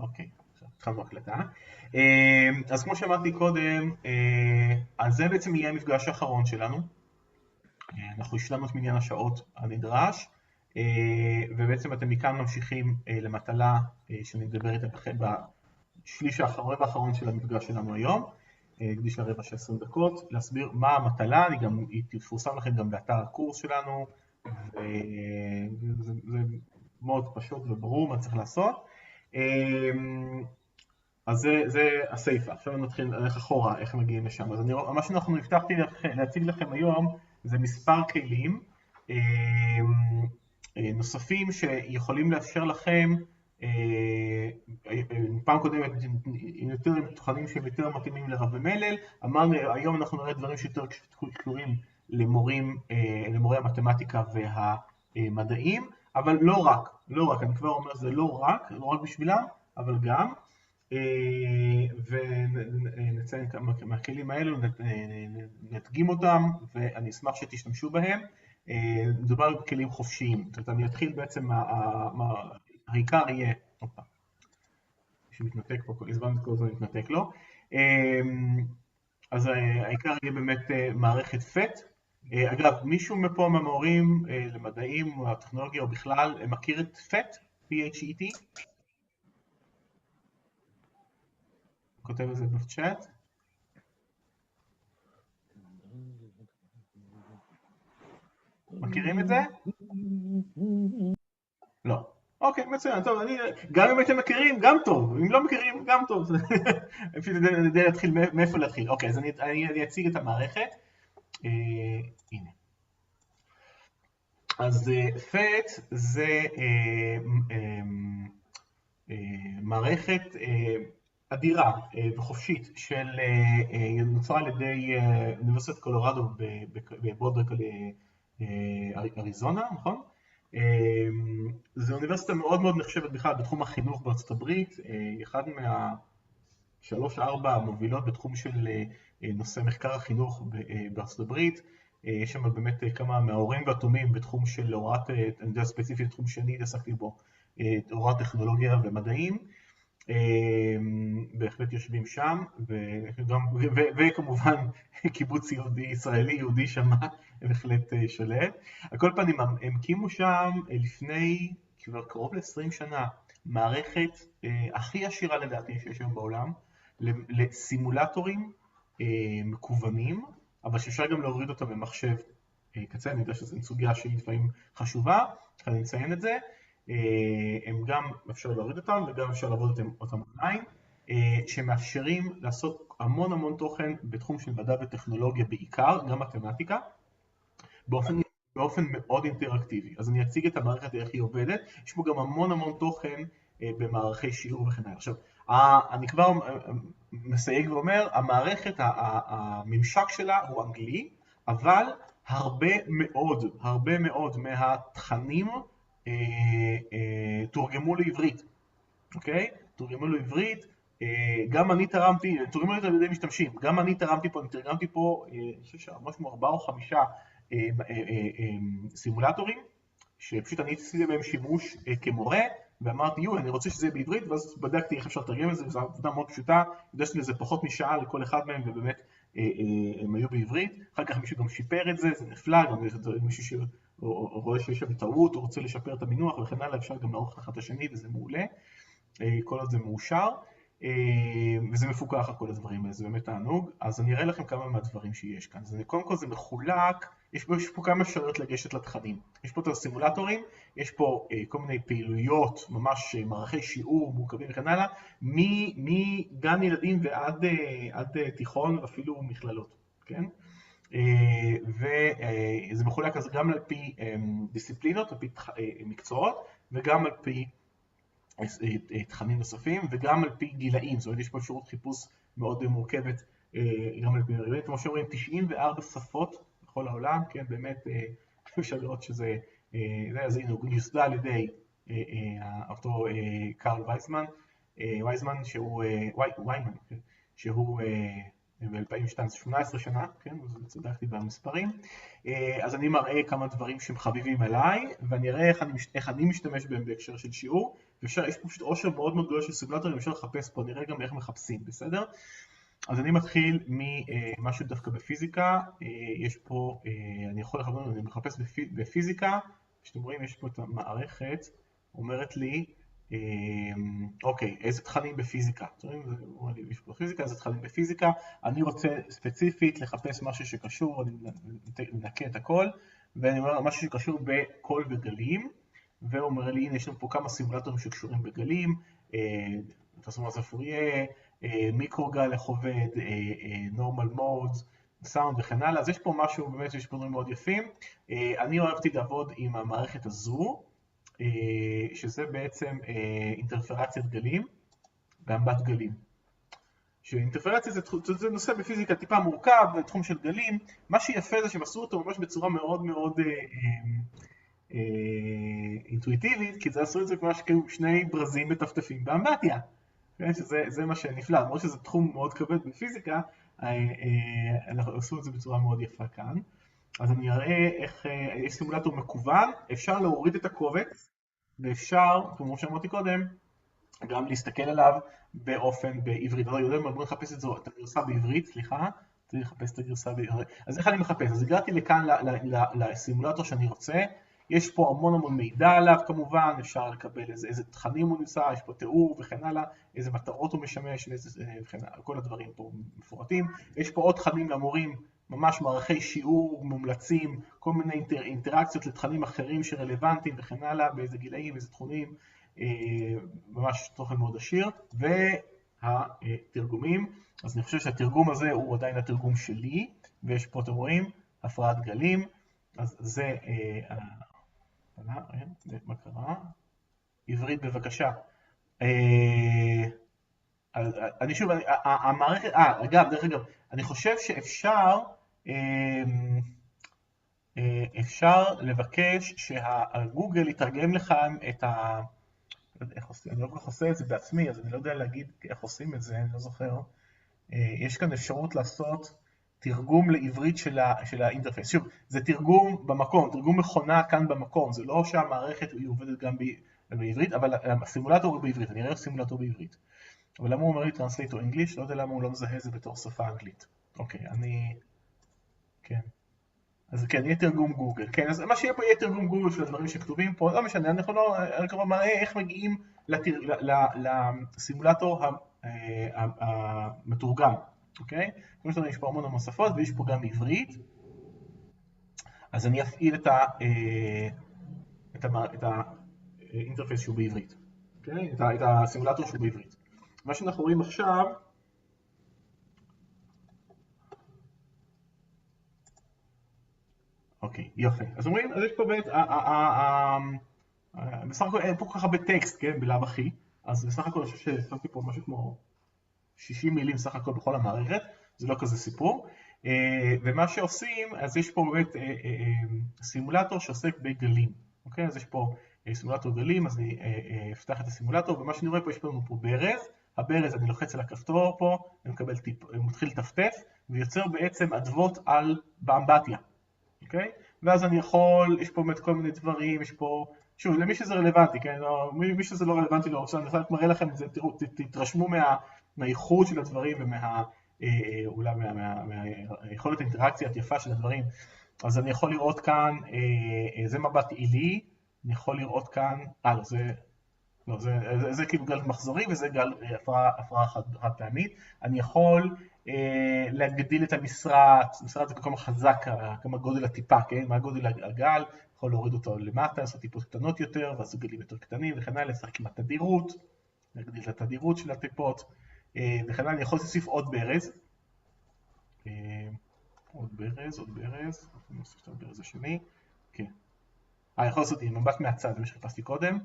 אוקיי, התחלנו הקלטה. אז כמו שאמרתי קודם, אז זה בעצם יהיה המפגש האחרון שלנו. אנחנו השלמנו את מניין השעות הנדרש, ובעצם אתם מכאן ממשיכים למטלה שאני מדבר איתה בשליש האחרון של המפגש שלנו היום, הקדיש לרבע של 20 דקות, להסביר מה המטלה, היא תפורסם לכם גם באתר הקורס שלנו, וזה מאוד פשוט וברור מה צריך לעשות. אז זה הסייפה, עכשיו נתחיל ללכת אחורה, איך מגיעים לשם. אז מה שאנחנו הבטחתי להציג לכם היום, זה מספר כלים נוספים שיכולים לאפשר לכם, פעם קודמת עם יותר תכנים שהם יותר מתאימים לרב ומלל, אמרנו היום אנחנו נראה דברים שיותר קשורים למורי המתמטיקה והמדעים, אבל לא רק, אני כבר אומר זה לא רק בשבילם, אבל גם, ונציין מהכלים האלו, נדגים אותם ואני אשמח שתשתמשו בהם. מדובר על כלים חופשיים, זאת אומרת אני אתחיל בעצם, העיקר יהיה, שמתנתק פה, הזמן כל זה מתנתק לו, אז העיקר יהיה באמת מערכת FET. אגב, מישהו מפה מהמורים למדעים או הטכנולוגיה או בכלל מכיר את FET? P-H-E-T? כותב את זה בצ'אט. מכירים את זה? לא. אוקיי, מצוין, טוב, גם אם אתם מכירים, גם טוב, אם לא מכירים, גם טוב. אפשר לדעת להתחיל, מאיפה להתחיל. אוקיי, אז אני אציג את המערכת. הנה. אז FET זה מערכת אדירה וחופשית של נוצרה על ידי אוניברסיטת קולורדו בבולדר, אריזונה, נכון? זו אוניברסיטה מאוד מאוד נחשבת בכלל בתחום החינוך בארצות הברית, אחד מה3-4 המובילות בתחום של נושא מחקר החינוך בארצות הברית. יש שם באמת כמה מההורים והתומים בתחום של הוראת, אני יודע ספציפית תחום שני, התעסקתי בו, הוראת טכנולוגיה ומדעים. בהחלט יושבים שם, וכמובן קיבוץ ישראלי יהודי שם בהחלט שלט. על כל פנים הם הקימו שם לפני כבר קרוב ל-20 שנה מערכת הכי עשירה לדעתי שיש היום בעולם, לסימולטורים מקוונים, אבל שאפשר גם להוריד אותם במחשב קצה. אני יודע שזו סוגיה שהיא לפעמים חשובה, אני אציין את זה. הם גם אפשר להוריד אותם וגם אפשר לעבוד אותם אונליין, שמאפשרים לעשות המון תוכן בתחום של מדע וטכנולוגיה בעיקר, גם מתמטיקה, באופן מאוד אינטראקטיבי. אז אני אציג את המערכת איך היא עובדת. יש פה גם המון תוכן במערכי שיעור וכן הלאה. עכשיו, אני כבר מסייג ואומר, המערכת, הממשק שלה הוא אנגלי, אבל הרבה מאוד מהתכנים תורגמו לעברית, אוקיי? תורגמו לעברית, גם אני תרמתי, תורגמו על ידי משתמשים, גם אני תרמתי פה, אני תרגמתי פה, אני חושב שמשהו 4 או 5 סימולטורים, שפשוט אני עשיתי בהם שימוש כמורה, ואמרתי, אני רוצה שזה יהיה בעברית, ואז בדקתי איך אפשר לתרגם את זה, וזו עבודה מאוד פשוטה, הגשתי לזה פחות משעה לכל אחד מהם, ובאמת הם היו בעברית. אחר כך מישהו גם שיפר את זה, זה נפלא, גם מישהו רואה שיש שם טעות, הוא רוצה לשפר את המינוח וכן הלאה, אפשר גם לערוך אחד את השני, וזה מעולה, כל עוד זה מאושר, וזה מפוקח על כל הדברים האלה, זה באמת תענוג. אז אני אראה לכם כמה מהדברים שיש כאן. אז קודם כל זה מחולק, יש פה כמה אפשרויות לגשת לתכנים. יש פה את הסימולטורים, יש פה כל מיני פעילויות, ממש מערכי שיעור מורכבים וכן הלאה, מגן ילדים ועד תיכון ואפילו מכללות, כן? וזה מחולק גם על פי דיסציפלינות, על פי מקצועות, וגם על פי תכנים נוספים, וגם על פי גילאים. זאת אומרת, יש פה אפשרות חיפוש מאוד מורכבת, גם על פי גילאים. כמו שאומרים, 94 שפות בכל העולם, כן, באמת אפשר לראות שזה, אז הנה, הוא יוסדה על ידי אותו קארל וייזמן, שהוא ב-2018 שנה, כן, אז צדקתי במספרים. אז אני מראה כמה דברים שהם חביבים עליי, ואני אראה איך אני משתמש בהם בהקשר של שיעור, יש פה פשוט עושר מאוד מאוד גדול של סימולטורים, אפשר לחפש פה, נראה גם איך מחפשים, בסדר? אז אני מתחיל ממשהו דווקא בפיזיקה, יש פה, אני יכול לחפש, אני מחפש בפיזיקה, שאתם רואים יש פה את המערכת, אומרת לי, אוקיי, איזה תכנים בפיזיקה, יש פה פיזיקה, איזה תכנים בפיזיקה, אני רוצה ספציפית לחפש משהו שקשור, אני מנקה את הכל, ואני אומר משהו שקשור בקול וגלים, והוא אומר לי, הנה יש לנו פה כמה סימולטורים שקשורים בגלים, טרנספורמציה פוריה, מיקרוגל איך עובד, נורמל מודס, סאונד וכן הלאה, אז יש פה משהו, באמת יש פה דברים מאוד יפים. אני אוהבתי לעבוד עם המערכת הזו, שזה בעצם אינטרפרציית גלים באמבט גלים. שאינטרפרציה זה נושא בפיזיקה טיפה מורכב, תחום של גלים, מה שיפה זה שהם עשו אותו ממש בצורה מאוד מאוד אינטואיטיבית, כי זה עשו את זה כמו שכאילו שני ברזים מטפטפים באמבטיה. שזה מה שנפלא, למרות שזה תחום מאוד כבד בפיזיקה, אנחנו עשו את זה בצורה מאוד יפה כאן. אז אני אראה איך יש סימולטור מקוון, אפשר להוריד את הקובץ, ואפשר, כמו שאמרתי קודם, גם להסתכל עליו באופן בעברית. אני יודע, בואו נחפש את הגרסה בעברית, סליחה, צריך לחפש את הגרסה בעברית. אז איך אני מחפש? אז הגעתי לכאן לסימולטור שאני רוצה, יש פה המון מידע עליו כמובן, אפשר לקבל איזה תכנים הוא נמצא, יש פה תיאור וכן הלאה, איזה מטרות הוא משמש, וכן הלאה, כל הדברים פה מפורטים. יש פה עוד תכנים למורים, ממש מערכי שיעור מומלצים, כל מיני אינטראקציות לתכנים אחרים שרלוונטיים וכן הלאה, באיזה גילאים, איזה תחומים, ממש תוכן מאוד עשיר. והתרגומים, אז אני חושב שהתרגום הזה הוא עדיין התרגום שלי, ויש פה, אתם רואים, הפרעת גלים, אז זה מה קרה? עברית בבקשה. אני שוב, המערכת, דרך אגב, אני חושב שאפשר לבקש שהגוגל יתרגם לכם את ה... אני לא כל כך עושה את זה בעצמי, אז אני לא יודע להגיד איך עושים את זה, אני לא זוכר. יש כאן אפשרות לעשות תרגום לעברית של האינטרפייס. שוב, זה תרגום במקום, תרגום מכונה כאן במקום, זה לא שהמערכת היא עובדת גם בעברית, אבל הסימולטור הוא בעברית, אני אראה סימולטור בעברית. אבל למה הוא אומר לי Translate to English? לא יודע למה הוא לא מזהה את זה בתור שפה אנגלית. אוקיי, כן. אז כן, יהיה תרגום גוגל. כן, אז מה שיהיה פה יהיה תרגום גוגל של הדברים שכתובים פה, לא משנה, אני כבר מראה איך מגיעים לסימולטור המתורגם. אוקיי? כמו שאתה רואה, יש פה המון מוספות, ויש פה גם עברית. אז אני אפעיל את האינטרפייס שהוא בעברית. אוקיי? את הסימולטור שהוא בעברית. מה שאנחנו רואים עכשיו, אוקיי, יופי. אז אומרים, אז יש פה באמת, בסך הכל אין פה כל כך הרבה טקסט, כן, בלאו הכי. אז בסך הכל אני חושב ששמתי פה משהו כמו 60 מילים סך הכל בכל המערכת, זה לא כזה סיפור. ומה שעושים, אז יש פה באמת סימולטור שעוסק בגלים. אוקיי, אז יש פה סימולטור גלים, אז אני אפתח את הסימולטור, ומה שאני רואה פה, יש לנו פה ברז. הברז, אני לוחץ על הכפתור פה, אני מתחיל לטפטף, ויוצר בעצם אדוות באמבטיה. אוקיי? ואז אני יכול, יש פה באמת כל מיני דברים, יש פה, שוב, למי שזה רלוונטי, כן? מי שזה לא רלוונטי לא רוצה, אני רק מראה לכם את זה, תראו, תתרשמו מהאיכות של הדברים אולי מהיכולת האינטראקציה היפה של הדברים. אז אני יכול לראות כאן, זה מבט עילי, אני יכול לראות כאן, זה כאילו גל מחזורי וזה גל הפרעה חד פעמית. אני יכול להגדיל את המשרד זה כמה חזק, כמה גודל הטיפה, כן? מה גודל הגל, יכול להוריד אותו למטה, לעשות טיפות קטנות יותר, ואז גלים יותר קטנים וכן הלאה, לשחק עם התדירות, להגדיל את התדירות של הטיפות, וכן הלאה. אני יכול להוסיף עוד ברז, אני אוסיף את הברז השני, כן. אני יכול לעשות עם מבט מהצד, זה מה שחיפשתי קודם,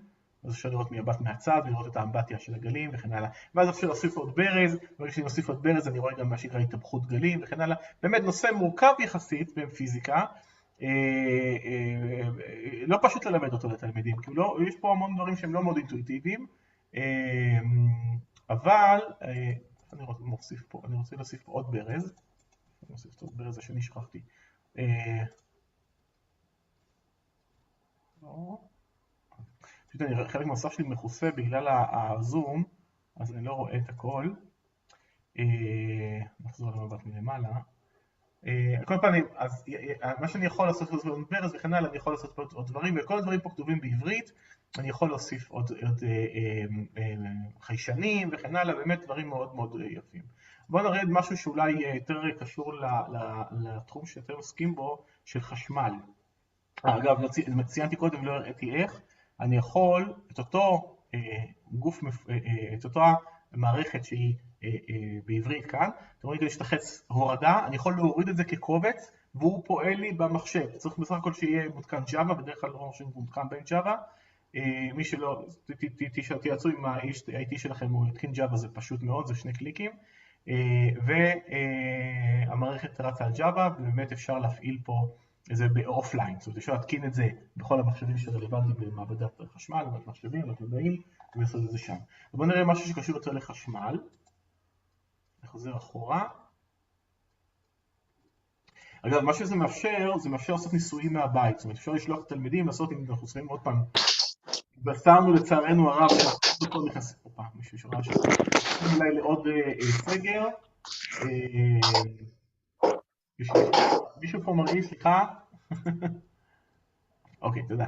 אז אפשר לראות מבט מהצד, לראות את האמבטיה של הגלים וכן הלאה. ואז אפשר להוסיף עוד ברז, ברגע שאני אוסיף עוד ברז אני רואה גם מה שנקרא התהפכות גלים וכן הלאה. באמת נושא מורכב יחסית בפיזיקה, לא פשוט ללמד אותו לתלמידים, כי יש פה המון דברים שהם לא מאוד אינטואיטיביים, אבל אני רוצה להוסיף פה עוד ברז, אני אוסיף את עוד ברז השני שכחתי. פשוט חלק מהמסך שלי מכוסה בגלל הזום, אז אני לא רואה את הכל. נחזור למבט מלמעלה. על כל פנים, אז מה שאני יכול לעשות זה ברז וכן הלאה, אני יכול לעשות פה עוד דברים, וכל הדברים פה כתובים בעברית, אני יכול להוסיף עוד חיישנים וכן הלאה, באמת דברים מאוד מאוד יפים. בואו נראה משהו שאולי יותר קשור לתחום שיותר עוסקים בו, של חשמל. אגב, ציינתי קודם, לא הראיתי איך, אני יכול את אותו גוף, את אותה מערכת שהיא בעברית כאן, אתם רואים כדי שתחץ הורדה, אני יכול להוריד את זה כקובץ, והוא פועל לי במחשב. צריך בסך הכל שיהיה מותקן Java, בדרך כלל לא מחשב מותקן בין Java. מי שלא, תיעצו עם ה-IT שלכם, הוא יתקין Java, זה פשוט מאוד, זה 2 קליקים. והמערכת רצה על Java, ובאמת אפשר להפעיל פה זה באופליין, זאת אומרת אפשר להתקין את זה בכל המחשבים שרלוונטיים במעבדת חשמל, במחשבים, במדעים, ולעשות את זה שם. בואו נראה משהו שקשור יותר לחשמל. נחזיר אחורה. אגב, מה שזה מאפשר, זה מאפשר לעשות ניסויים מהבית, זאת אומרת אפשר לשלוח את התלמידים לעשות, אם אנחנו צריכים עוד פעם, התבשרנו לצערנו הרב, שאנחנו נכנסים פה פעם, מישהו שראה אולי לעוד סגר. מישהו פה מרגיש, סליחה? אוקיי, תודה.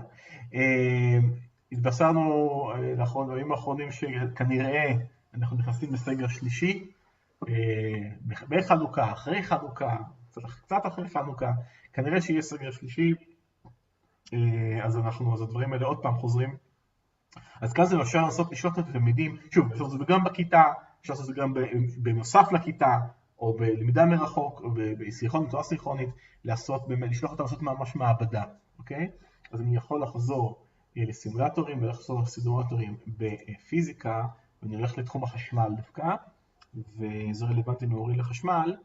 התבשרנו בימים האחרונים שכנראה אנחנו נכנסים לסגר שלישי, בחנוכה, אחרי חנוכה, קצת אחרי חנוכה, כנראה שיהיה סגר שלישי, אז הדברים האלה עוד פעם חוזרים. אז כאן זה אפשר לעשות, לשלוח את התלמידים, שוב, אפשר לעשות את זה גם בכיתה, אפשר לעשות את זה גם בנוסף לכיתה, או בלמידה מרחוק, או בסינכרונית, תנועה סינכרונית, לשלוח אותם לעשות ממש מעבדה, אוקיי? אז אני יכול לחזור לסימולטורים ולחזור לסימולטורים בפיזיקה, ואני הולך לתחום החשמל דווקא, וזה רלוונטי להוריד לחשמל,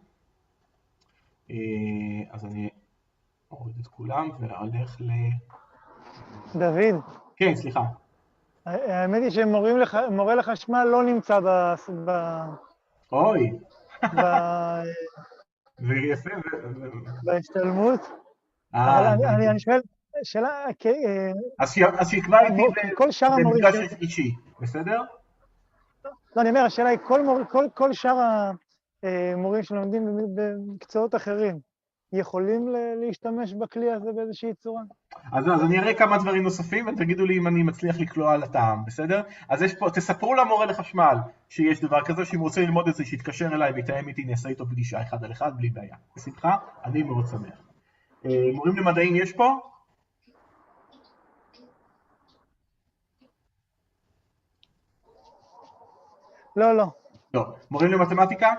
אז אני אוריד את כולם והולך דוד. כן, סליחה. האמת היא שמורה לחשמל לא נמצא אוי. ויפה. בהשתלמות. אבל אני שואל, שאלה, אז שיקבע איתי במפגש אישי, בסדר? לא, אני אומר, השאלה היא, כל שאר המורים שלומדים במקצועות אחרים, יכולים להשתמש בכלי הזה באיזושהי צורה? אז אני אראה כמה דברים נוספים, ותגידו לי אם אני מצליח לקלוע על הטעם, בסדר? אז יש פה, תספרו למורה לחשמל שיש דבר כזה, שאם הוא רוצה ללמוד את זה, שיתקשר אליי ויתאם איתי, נעשה איתו פגישה 1 על 1, בלי בעיה. בשמחה, אני מאוד שמח. מורים למדעים יש פה? לא. לא. מורים למתמטיקה?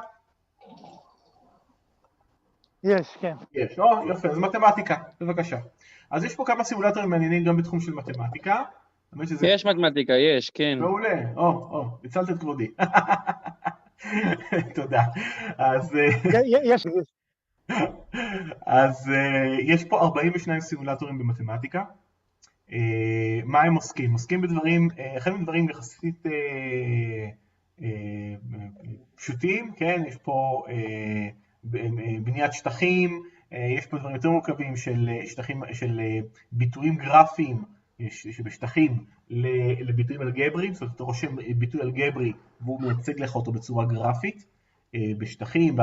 יש, כן. יש, יפה, אז מתמטיקה, בבקשה. אז יש פה כמה סימולטורים מעניינים גם בתחום של מתמטיקה. יש מתמטיקה, יש, כן. מעולה, הצלת את כבודי. תודה. אז יש פה 42 סימולטורים במתמטיקה. מה הם עוסקים? עוסקים בדברים, אחד מדברים יחסית פשוטים, כן? יש פה בניית שטחים, יש פה דברים יותר מורכבים של ביטויים גרפיים שבשטחים לביטויים אלגבריים, זאת אומרת אתה רושם ביטוי אלגברי והוא מייצג לך אותו בצורה גרפית, בשטחים,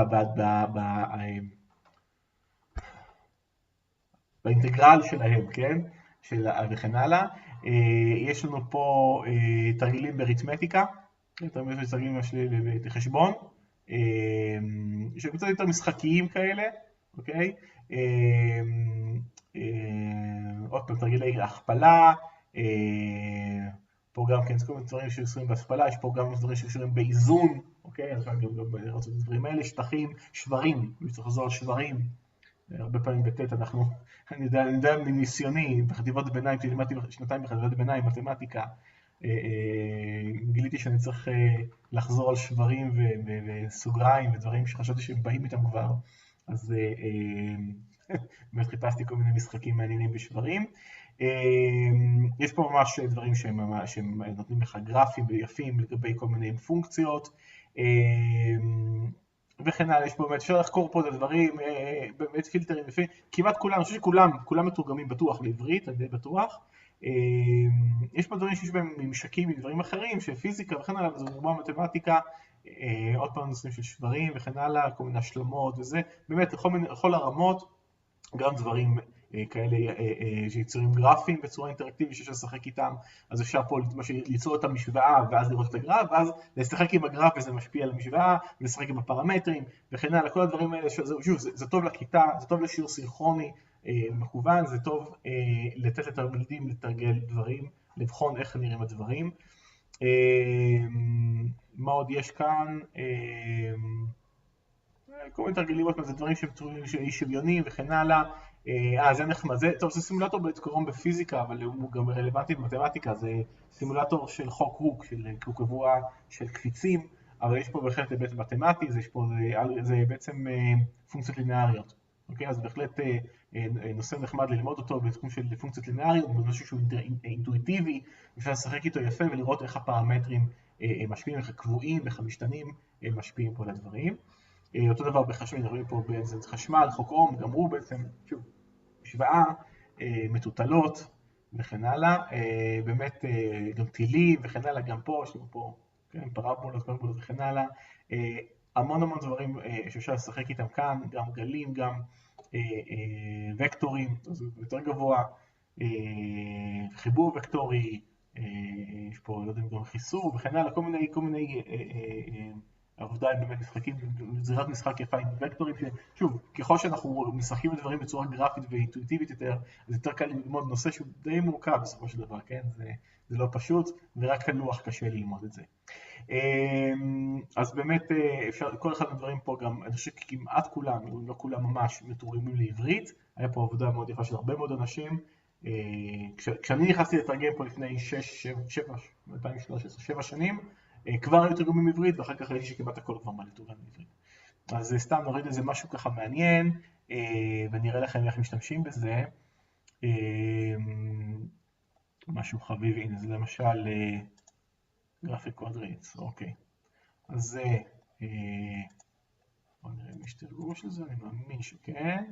באינטגרל שלהם, כן? וכן הלאה. יש לנו פה תרגילים באריתמטיקה, תרגילים לחשבון, שקצת יותר משחקיים כאלה, אוקיי? עוד פעם, תרגילי הכפלה, פה גם כן, כל מיני דברים שקשורים בהכפלה, יש פה גם דברים שקשורים באיזון, אוקיי? אז גם לראות את הדברים האלה, שטחים, שברים, צריך לחזור על שברים, הרבה פעמים בטט אני יודע מניסיוני, בחטיבות ביניים, כשלימדתי שנתיים בחטיבות ביניים, מתמטיקה, גיליתי שאני צריך לחזור על שברים וסוגריים ודברים שחשבתי שהם באים איתם כבר, אז באמת חיפשתי כל מיני משחקים מעניינים בשברים. יש פה ממש דברים שהם נותנים לך גרפים ויפים לגבי כל מיני פונקציות, וכן הלאה. יש פה באמת, אפשר לחקור פה את הדברים, באמת פילטרים, כמעט כולם, אני חושב שכולם מתורגמים בטוח לעברית, אני די בטוח. יש פה דברים שיש בהם ממשקים מדברים אחרים, של פיזיקה וכן הלאה, וזו רובם מתמטיקה, עוד פעם נושאים של שברים וכן הלאה, כל מיני השלמות וזה, באמת לכל הרמות, גם דברים כאלה שיצורים גרפיים בצורה אינטראקטיבית שיש לשחק איתם, אז אפשר פה ליצור את המשוואה ואז לראות את הגרף, ואז לשחק עם הגרף וזה משפיע על המשוואה, ולשחק עם הפרמטרים וכן הלאה, כל הדברים האלה, שוב, זה טוב לכיתה, זה טוב לשיעור סינכרוני מקוון, זה טוב לתת לתלמידים לתרגל דברים, לבחון איך נראים הדברים. מה עוד יש כאן? כל מיני תרגילים, זה דברים שהם שוויוניים וכן הלאה. זה נחמד, טוב, זה סימולטור בעיקרון בפיזיקה, אבל הוא גם רלוונטי במתמטיקה, זה סימולטור של חוק הוק, של קבוע של קפיצים, אבל יש פה בהחלט היבט מתמטי, זה בעצם פונקציות לינאריות. אוקיי, אז בהחלט נושא נחמד ללמוד אותו בתחום של פונקציות לינאריות, זה משהו שהוא אינטואיטיבי, אפשר לשחק איתו יפה ולראות איך הפרמטרים משפיעים, איך הקבועים, איך המשתנים משפיעים פה לדברים. אותו דבר בחשמל, נראים פה באיזה חשמל, חוק אום, גם הוא בעצם, שוב, משוואה, מטוטלות וכן הלאה, באמת גם טילים וכן הלאה, גם פה, יש לנו פה פרבולות וכן הלאה, המון דברים שאפשר לשחק איתם כאן, גם גלים, גם וקטורים, זה יותר גבוה, חיבור וקטורי, יש פה, לא יודע, גם חיסור וכן הלאה, כל מיני עבודה היא באמת משחקים, זירת משחק יפה עם וקטורים, שוב, ככל שאנחנו משחקים את דברים בצורה גרפית ואינטואיטיבית יותר, זה יותר קל ללמוד נושא שהוא די מורכב בסופו של דבר, כן? זה לא פשוט, ורק הלוח קשה ללמוד את זה. אז באמת, כל אחד מהדברים פה גם, אני חושב שכמעט כולם, לא כולם ממש, מתורגמים לעברית, היה פה עבודה מאוד יפה של הרבה מאוד אנשים, כשאני נכנסתי לתרגם פה לפני 7 שנים, כבר היו תרגומים עברית, ואחר כך ראיתי שכמעט הכל כבר מלא תורגם בעברית. אז סתם נוריד איזה משהו ככה מעניין, ונראה לכם איך משתמשים בזה. משהו חביב, הנה זה למשל גרפיק קוואדרייטס, אוקיי. אז זה, בואו נראה אם יש תרגום של זה, אני מאמין שכן.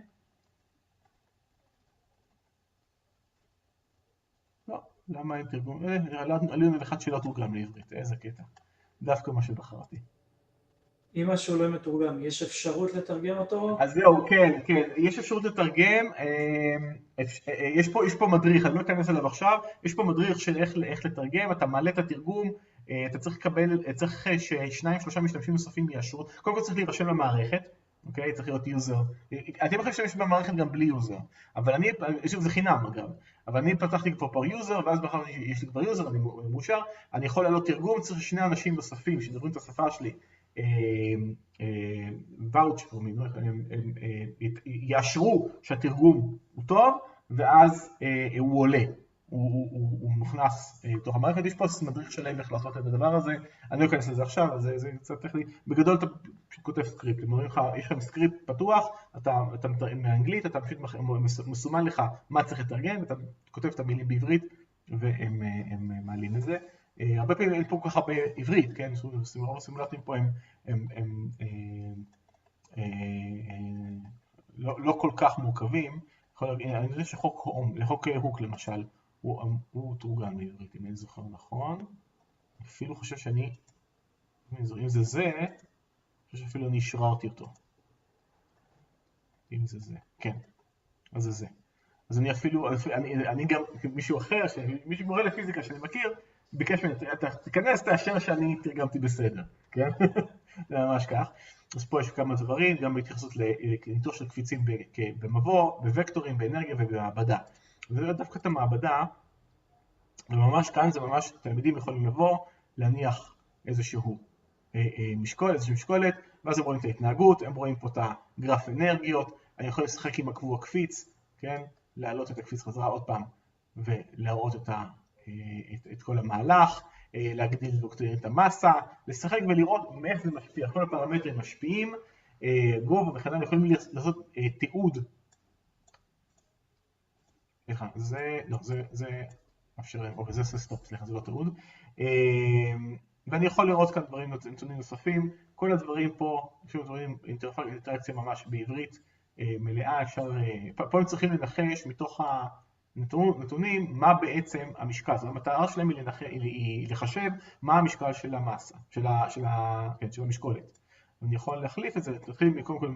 לא, למה אין תרגום? עלינו אחד שלא תורגם לעברית, איזה קטע. דווקא מה שבחרתי. אם משהו לא מתורגם, יש אפשרות לתרגם אותו? אז זהו, כן, יש אפשרות לתרגם, יש פה מדריך, אני לא אכנס אליו עכשיו, יש פה מדריך של איך לתרגם, אתה מעלה את התרגום, אתה צריך ש2-3 משתמשים נוספים יאשרו, קודם כל צריך להירשם למערכת, אוקיי? צריך להיות יוזר, אתם יכולים להשתמש במערכת גם בלי יוזר, אבל זה חינם אגב, אבל אני פתחתי כבר יוזר, ואז בחרתי שיש לי כבר יוזר, אני מאושר, אני יכול לעלות תרגום, צריך 2 אנשים נוספים שדברים את השפה שלי, ואוצ'ר, הם יאשרו שהתרגום הוא טוב, ואז הוא עולה, הוא מוכנס לתוך המערכת. יש פה מדריך שלהם איך לעשות את הדבר הזה, אני לא אכנס לזה עכשיו, אז זה קצת טכני. בגדול אתה פשוט כותב סקריפט, יש לכם סקריפט פתוח, אתה מאנגלית, אתה פשוט מסומן לך מה צריך לתרגם, ואתה כותב את המילים בעברית, והם מעלים את זה. הרבה פעמים אין פה כל כך הרבה עברית, כן? רוב הסימולטורים פה הם לא כל כך מורכבים. אני יודע שחוק הוק למשל, הוא תורגם לעברית, אם אני זוכר נכון. אפילו חושב שאני, אם זה, אני חושב שאפילו אני השררתי אותו. אם זה, כן. אז זה. אז אני אפילו, אני גם מישהו אחר, מישהו מורה לפיזיקה שאני מכיר, ביקש ממני, תיכנס, תאשר שאני תרגמתי בסדר, כן? זה ממש כך. אז פה יש כמה דברים, גם בהתייחסות לניתוח של קפיצים במבוא, בווקטורים, באנרגיה ובמעבדה. וזה דווקא את המעבדה, וממש כאן זה ממש, תלמידים יכולים לבוא, להניח איזשהו משקולת, ואז הם רואים את ההתנהגות, הם רואים פה את הגרף אנרגיות, אני יכול לשחק עם הקבוע קפיץ, כן? להעלות את הקפיץ חזרה עוד פעם, ולהראות את כל המהלך, להגדיל את המסה, לשחק ולראות מאיך זה משפיע, כל הפרמטרים משפיעים, גובה וכן הלאה, יכולים לעשות תיעוד. סליחה, זה אפשרים, או זה סטופ, סליחה, זה לא תיעוד. ואני יכול לראות כאן דברים, נתונים נוספים, כל הדברים פה, יש דברים, אינטראקציה ממש בעברית מלאה, אפשר, פה הם צריכים לנחש מתוך נתונים מה בעצם המשקל, זאת אומרת, המטרה שלהם היא לחשב מה המשקל של המסה, של המשקולת. אני יכול להחליף את זה, להתחיל קודם כל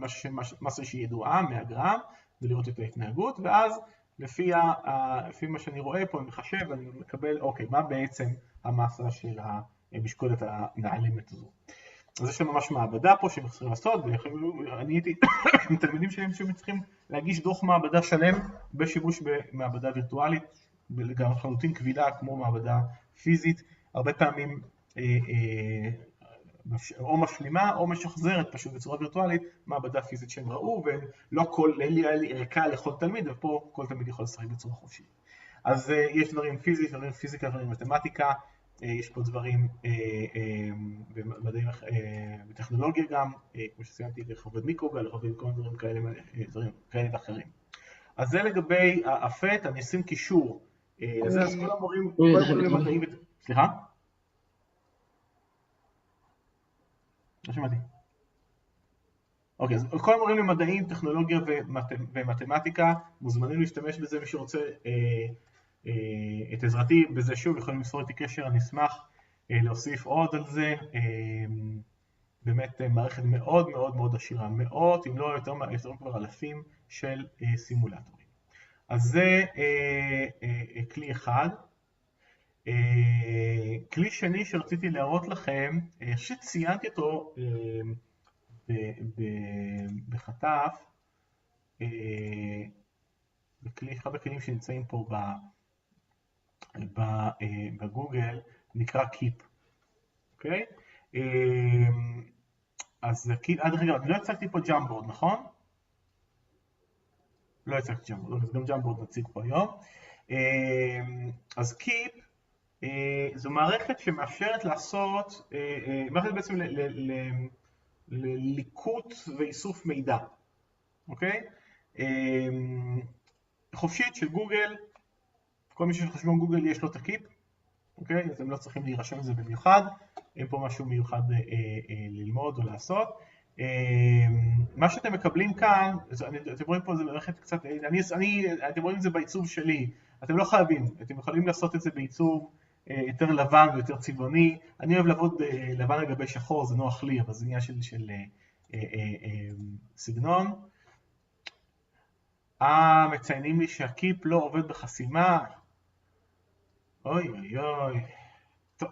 מסה שהיא ידועה, 100 גרם, ולראות את ההתנהגות, ואז לפי מה שאני רואה פה, אני מחשב, אני מקבל, אוקיי, מה בעצם המסה של המשקולת הנעלמת הזו. אז יש שם ממש מעבדה פה שהם צריכים לעשות, ואני הייתי עם תלמידים שהם צריכים להגיש דוח מעבדה שלם בשימוש במעבדה וירטואלית, גם חלוטין קבילה כמו מעבדה פיזית, הרבה פעמים או משלימה או משחזרת פשוט בצורה וירטואלית מעבדה פיזית שהם ראו, ולא כל ערכה לכל תלמיד, ופה כל תלמיד יכול לשחק בצורה חופשית. אז יש דברים פיזית, דברים פיזיקה, דברים מתמטיקה, יש פה דברים במדעים וטכנולוגיה גם, כמו שציינתי, לחובד מיקרוגל, לחובד כל דברים כאלה ואחרים. אז זה לגבי הפט, אני אשים קישור. אז כל המורים למדעים... סליחה? לא שמעתי. אוקיי, אז כל המורים למדעים, טכנולוגיה ומתמטיקה מוזמנים להשתמש בזה, מי שרוצה את עזרתי בזה שוב, יכולים למסור איתי קשר, אני אשמח להוסיף עוד על זה. באמת מערכת מאוד מאוד מאוד עשירה, מאות אם לא יותר כבר אלפים של סימולטורים. אז זה כלי אחד. כלי שני שרציתי להראות לכם, שציינתי אותו בחטף, אחד הכלים שנמצאים פה בגוגל, נקרא Keep, אוקיי? אז עד רגע, אני לא הצגתי פה ג'אמבורד, נכון? לא הצגתי ג'אמבורד, אז גם ג'אמבורד נציג פה היום. אז Keep זו מערכת שמאפשרת לעשות, מערכת בעצם לליקוט ואיסוף מידע, אוקיי? חופשית של גוגל, כל מי שיש חשבון גוגל יש לו את הקיפ, אוקיי? אז הם לא צריכים להירשם לזה במיוחד, אין פה משהו מיוחד ללמוד או לעשות. מה שאתם מקבלים כאן, אתם רואים פה זה מערכת קצת, אתם רואים את זה בעיצוב שלי, אתם לא חייבים, אתם יכולים לעשות את זה בעיצוב יותר לבן ויותר צבעוני. אני אוהב לעבוד לבן על גבי שחור, זה נוח לי, אבל זה עניין של סגנון. מציינים לי שהקיפ לא עובד בחסימה. אוי אוי אוי. טוב.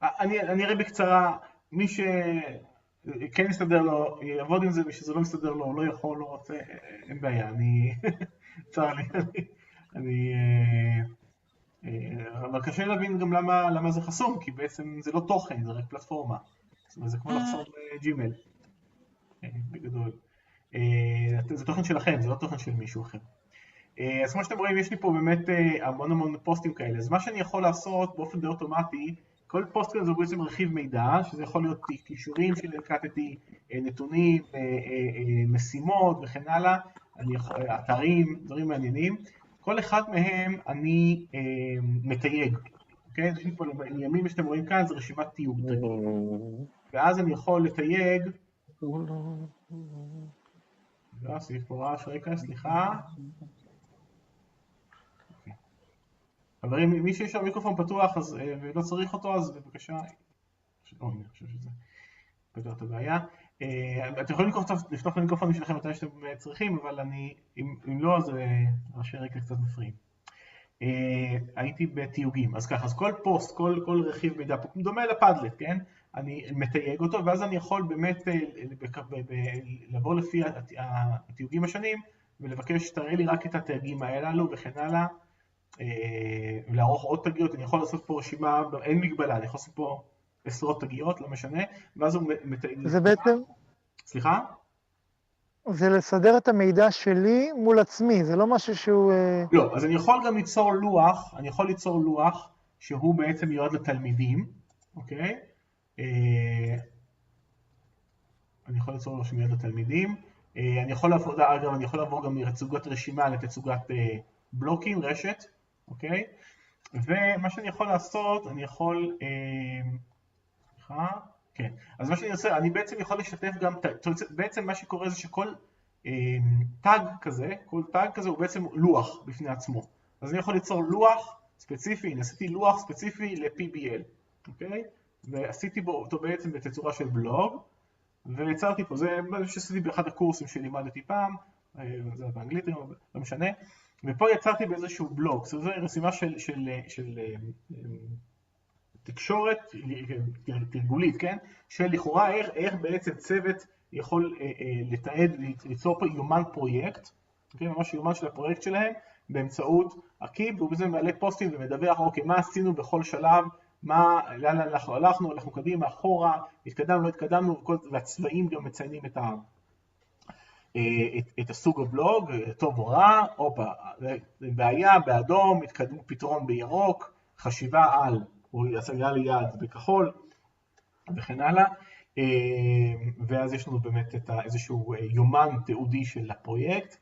אני אראה בקצרה, מי שכן מסתדר לו, יעבוד עם זה, מי שזה לא מסתדר לו, לא יכול, לא רוצה, אין בעיה, צר לי, אבל קשה להבין גם למה זה חסום, כי בעצם זה לא תוכן, זה רק פלטפורמה. זאת אומרת, זה כמו לחסום ג'ימייל, בגדול. זה תוכן שלכם, זה לא תוכן של מישהו אחר. אז כמו שאתם רואים, יש לי פה באמת המון פוסטים כאלה. אז מה שאני יכול לעשות באופן די אוטומטי, כל פוסט כזה זה בעצם רכיב מידע, שזה יכול להיות קישורים שלקטתי, נתונים, משימות וכן הלאה, אתרים, דברים מעניינים. כל אחד מהם אני מתייג, אוקיי? יש לי פה ימים שאתם רואים כאן, זה רשימת תיוג. ואז אני יכול לתייג, סעיף פה רעש רקע, סליחה. חברים, מי שיש לו מיקרופון פתוח ולא צריך אותו, אז בבקשה. אני חושב שזה פתר את הבעיה. אתם יכולים לפתוח את המיקרופון שלכם מתי שאתם צריכים, אבל אם לא, אז ראשי רקע קצת מפריעים. הייתי בתיוגים, אז ככה, אז כל פוסט, כל רכיב מידע, דומה לפדלט, כן? אני מתייג אותו, ואז אני יכול באמת לעבור לפי התיוגים השונים, ולבקש, תראה לי רק את התייגים האלו וכן הלאה, ולערוך עוד תגיות. אני יכול לעשות פה רשימה, אין מגבלה, אני יכול לעשות פה עשרות תגיות, לא משנה, ואז הוא מתייג... זה בעצם... סליחה? זה לסדר את המידע שלי מול עצמי, זה לא משהו שהוא... לא, אז אני יכול גם ליצור לוח, אני יכול ליצור לוח שהוא בעצם מיועד לתלמידים, אוקיי? אני יכול ליצור לוח שמיועד לתלמידים, אני יכול לעבור, אגב, אני יכול לעבור גם מתצוגת רשימה לתצוגת בלוקים, רשת, אוקיי? ומה שאני יכול לעשות, אני יכול... כן, אז מה שאני עושה, אני בעצם יכול לשתף גם, בעצם מה שקורה זה שכל טאג כזה, כל טאג כזה הוא בעצם לוח בפני עצמו. אז אני יכול ליצור לוח ספציפי, עשיתי לוח ספציפי ל-PBL, אוקיי? ועשיתי בו אותו בעצם בתצורה של בלוג, ויצרתי פה, זה מה שעשיתי באחד הקורסים שלימדתי פעם, זה באנגלית, לא משנה, ופה יצרתי באיזשהו בלוג, זו רשימה של תקשורת תרגולית, כן? של לכאורה איך בעצם צוות יכול לתעד, ליצור פה יומן פרויקט, אוקיי? ממש יומן של הפרויקט שלהם, באמצעות הקיב, ובזה מעלה פוסטים ומדווח, אוקיי, מה עשינו בכל שלב, לאן אנחנו הלכנו, הלכנו קדימה, אחורה, התקדמנו, לא התקדמנו, והצבעים גם מציינים את הסוג הבלוג, טוב או רע, בעיה באדום, התקדמו פתרון בירוק, חשיבה על, או השגה ליעד בכחול, וכן הלאה. ואז יש לנו באמת איזשהו יומן תיעודי של הפרויקט,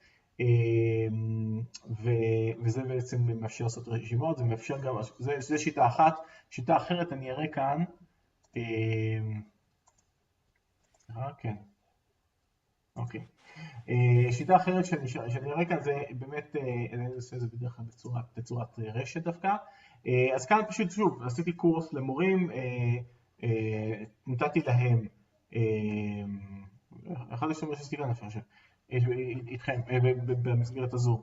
וזה בעצם מאפשר לעשות רשימות, זה מאפשר גם, זה שיטה אחת. שיטה אחרת אני אראה כאן, כן, אוקיי. שיטה אחרת שאני אראה כאן זה באמת, אני עושה את זה בדרך כלל בצורת רשת דווקא. אז כאן פשוט שוב, עשיתי קורס למורים, נתתי להם, אחד השתמש שעשיתי כאן אפשר איתכם במסגרת הזו,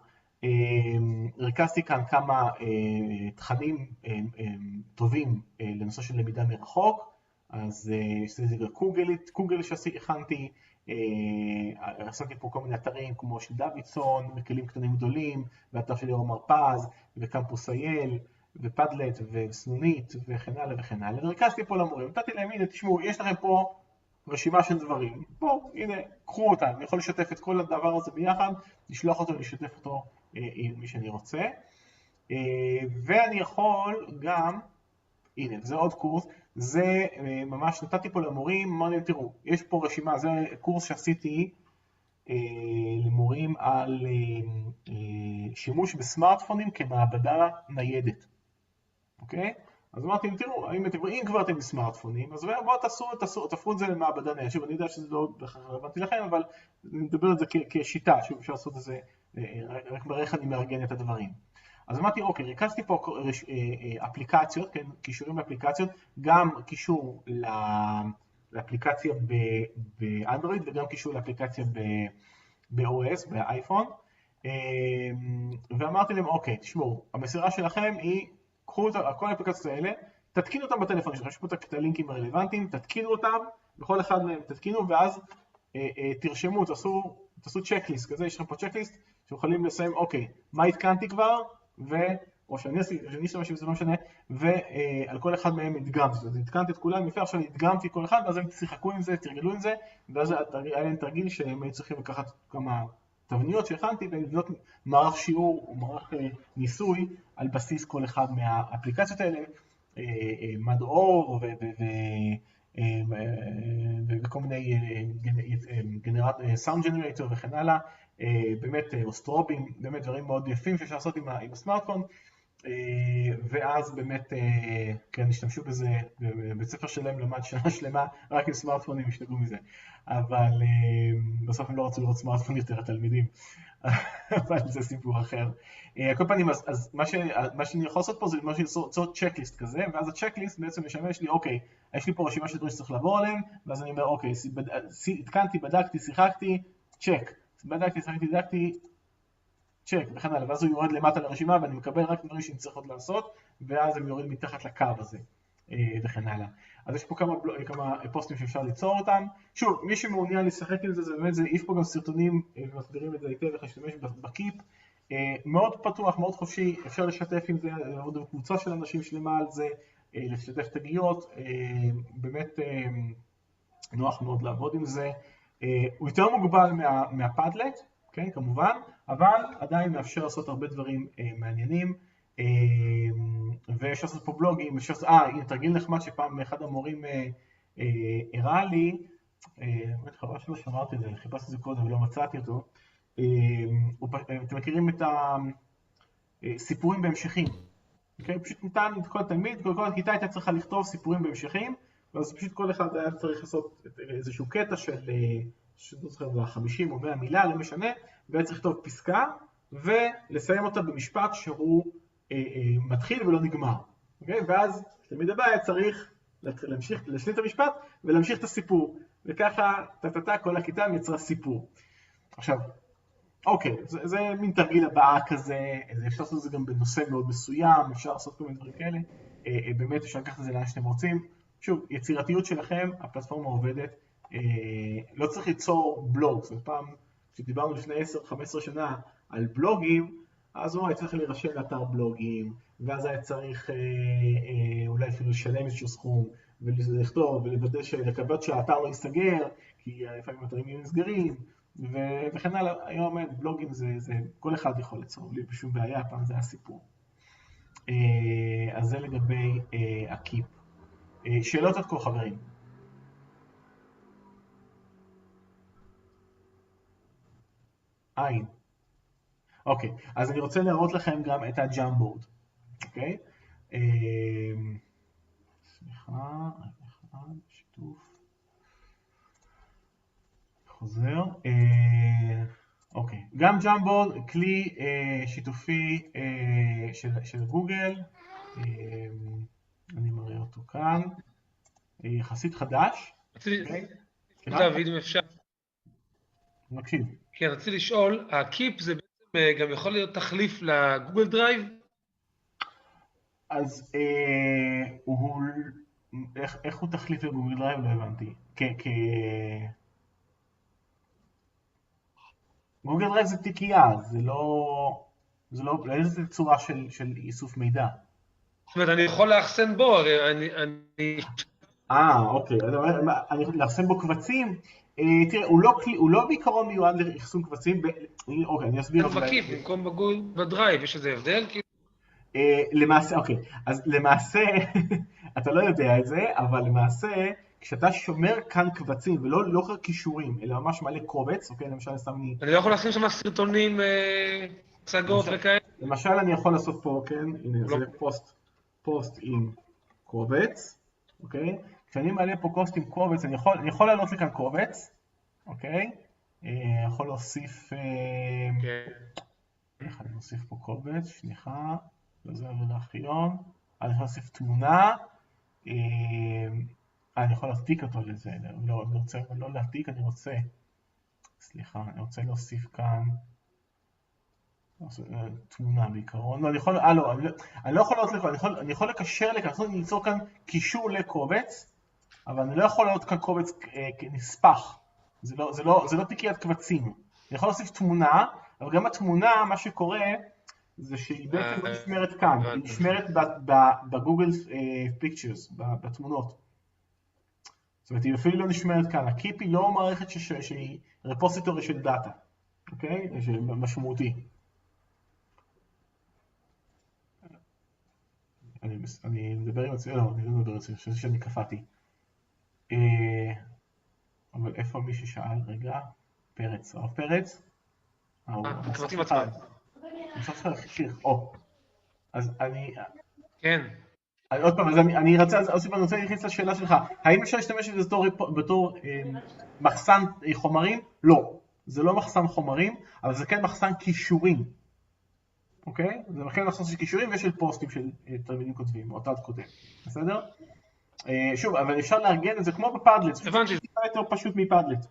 רכזתי כאן כמה תכנים טובים לנושא של למידה מרחוק, אז זה קוגל שהכנתי, עשיתי פה כל מיני אתרים כמו של דוידסון, וכלים קטנים גדולים, ואתר של יורם הרפז, וקמפוס אייל, ופדלט, וסנונית, וכן הלאה וכן הלאה. רכזתי פה למורים, נתתי להם, הנה תשמעו, יש לכם פה רשימה של דברים, בואו, הנה, קחו אותם, אני יכול לשתף את כל הדבר הזה ביחד, לשלוח אותו, לשתף אותו עם מי שאני רוצה, ואני יכול גם, הנה, זה עוד קורס, זה ממש נתתי פה למורים, אמרתי להם, תראו, יש פה רשימה, זה קורס שעשיתי למורים על שימוש בסמארטפונים כמעבדה ניידת, אוקיי? אז אמרתי להם, תראו, אם כבר אתם בסמארטפונים, אז בואו תפרו את זה למעבדה ניידת. שוב, אני יודע שזה לא רלוונטי לכם, אבל אני מדבר על זה כשיטה, שוב, אפשר לעשות את זה, רק בערך אני מארגן את הדברים. אז אמרתי, אוקיי, ריכזתי פה אפליקציות, כן, קישורים לאפליקציות, גם קישור לאפליקציה באנדרואיד וגם קישור לאפליקציה ב-OS, באייפון, ואמרתי להם, אוקיי, תשמעו, המסירה שלכם היא, קחו את כל האפליקציות האלה, תתקינו אותם בטלפון שלכם, יש פה את הלינקים הרלוונטיים, תתקינו אותם, בכל אחד מהם תתקינו, ואז תרשמו, תעשו צ'קליסט כזה, יש לכם פה צ'קליסט, שיכולים לסיים, אוקיי, מה התקנתי כבר, או שאני אשתמש עם זה לא משנה, ועל כל אחד מהם הדגמתי, אז התקנתי את כולם, יפה, עכשיו הדגמתי כל אחד, ואז הם שיחקו עם זה, תרגלו עם זה, ואז היה להם תרגיל שהם צריכים לקחת כמה תבניות שהכנתי, ולבנות מערך שיעור או מערך ניסוי על בסיס כל אחד מהאפליקציות האלה, מדאור וכל מיני סאונד ג'נרייטור וכן הלאה, באמת אוסטרובים, באמת דברים מאוד יפים שאפשר לעשות עם הסמארטפון, ואז באמת כן, השתמשו בזה, בבית ספר שלהם למד שנה שלמה רק עם סמארטפונים, השתגעו מזה, אבל בסוף הם לא רצו לראות סמארטפון יותר התלמידים, אבל זה סיפור אחר. כל פעמים, אז מה שאני יכול לעשות פה זה מה ליצור צ'קליסט כזה, ואז הצ'קליסט בעצם משמש לי, אוקיי, יש לי פה רשימה של דברים שצריך לעבור עליהם, ואז אני אומר, אוקיי, התקנתי, בדקתי, שיחקתי, צ'ק. בדקתי, שיחקתי, צ'ק, וכן הלאה, ואז הוא יורד למטה לרשימה, ואני מקבל רק דברים שאני צריך עוד לעשות, ואז הם יורד מתחת לקו הזה, וכן הלאה. אז יש פה כמה פוסטים שאפשר ליצור אותם. שוב, מי שמעוניין לשחק עם זה, זה באמת, יש פה גם סרטונים, ומסבירים את זה היטב, איך להשתמש בקיפ. מאוד פתוח, מאוד חופשי, אפשר לשתף עם זה, לעבוד עם קבוצה של אנשים שלמה על זה, לשתף תגיות, באמת נוח מאוד לעבוד עם זה. הוא יותר מוגבל מהפדלט, כן, כמובן, אבל עדיין מאפשר לעשות הרבה דברים מעניינים, ויש לעשות פה בלוגים, הנה תרגיל נחמד שפעם אחד המורים הראה לי, באמת חבל שלא שמרתי את זה, חיפשתי את זה קודם ולא מצאתי אותו, אתם מכירים את הסיפורים בהמשכים, פשוט ניתן כל תלמיד, כל כיתה הייתה צריכה לכתוב סיפורים בהמשכים, ואז פשוט כל אחד היה צריך לעשות איזשהו קטע של לא זוכר, 50 או 100 מילה, לא משנה, וצריך לכתוב פסקה, ולסיים אותה במשפט שהוא מתחיל ולא נגמר. אוקיי? ואז תמיד הבא צריך להשלים את המשפט ולהמשיך את הסיפור. וככה, כל הכיתה יצרה סיפור. עכשיו, אוקיי, זה מין תרגיל הבאה כזה, אפשר לעשות את זה גם בנושא מאוד מסוים, אפשר לעשות כל מיני דברים כאלה, באמת אפשר לקחת את זה לאן שאתם רוצים. שוב, יצירתיות שלכם, הפלטפורמה עובדת, לא צריך ליצור בלוג, זאת אומרת, פעם כשדיברנו לפני 10-15 שנה על בלוגים, אז היה צריך להירשם לאתר בלוגים, ואז היה צריך אולי אפילו לשלם איזשהו סכום, ולכתוב ולוודא לקוות שהאתר לא ייסגר, כי לפעמים אתרים יהיו נסגרים, וכן הלאה. היום בלוגים זה כל אחד יכול ליצור, בלי בשום בעיה, פעם זה הסיפור. אז זה לגבי הקיפ. שאלות עד כה, חברים? אין. אוקיי, אז אני רוצה להראות לכם גם את הג'אמבורד. אוקיי? סליחה, שיתוף. חוזר. אוקיי, גם ג'אמבורד, כלי שיתופי של גוגל. אני מראה אותו כאן. יחסית חדש. דוד, אם אפשר. מקשיב. כן, רציתי לשאול, הקיפ זה בעצם גם יכול להיות תחליף לגוגל דרייב? אז איך הוא תחליף לגוגל דרייב? לא הבנתי. גוגל דרייב זה תיקייה, זה לא איזה צורה של איסוף מידע. זאת אומרת, אני יכול לאחסן בו, אוקיי, אני יכול לאחסן בו קבצים. תראה, הוא לא בעיקרון מיועד לאחסון קבצים. אוקיי, אני אסביר. בקיפ, במקום בדרייב, יש איזה הבדל? למעשה, אוקיי, אז למעשה, אתה לא יודע את זה, אבל למעשה, כשאתה שומר כאן קבצים, ולא רק קישורים, אלא ממש מלא קובץ, אוקיי, למשל, אני לא יכול להכין שם סרטונים, הצגות וכאלה? למשל, אני יכול לעשות פה, כן, הנה, זה פוסט עם קובץ, אוקיי? כשאני מעלה פה פוסט עם קובץ, אני יכול לעלות לכאן קובץ, אוקיי? יכול להוסיף, איך אני מוסיף פה קובץ, שניחה, לא זה עבודה ארכיון, אני יכול להוסיף תמונה, אני יכול להעתיק אותו לזה, לא רוצה לא להעתיק, אני רוצה להוסיף כאן תמונה בעיקרון, לא, אני לא יכול לעלות לכאן, אני יכול לקשר לכאן, אני ליצור כאן קישור לקובץ, אבל אני לא יכול לעלות כאן קובץ כנספח, זה לא תיקיית קבצים, אני יכול להוסיף תמונה, אבל גם התמונה, מה שקורה, זה שהיא בעצם לא נשמרת כאן, היא נשמרת בגוגל פיקצ'רס, בתמונות. זאת אומרת, היא אפילו לא נשמרת כאן. הקיפ היא לא מערכת שהיא רפוסיטורי של דאטה, אוקיי? משמעותי. אני מדבר עם עצמי, לא, אני לא מדבר עם עצמי, אני חושב שאני קפאתי. אבל איפה מי ששאל? רגע, פרץ, הרב פרץ? קבצים עצמם. אני חושב לך להחשיך, אז אני... כן. עוד פעם, אז אני רוצה להכניס לשאלה שלך, האם אפשר להשתמש בזה בתור מחסן חומרים? לא, זה לא מחסן חומרים, אבל זה כן מחסן קישורים, אוקיי? זה כן מחסן של קישורים ויש של פוסטים של תלמידים כותבים, או תד כותב, בסדר? שוב, אבל אפשר לארגן את זה כמו בפאדלט, זה טיפה יותר פשוט מפאדלט.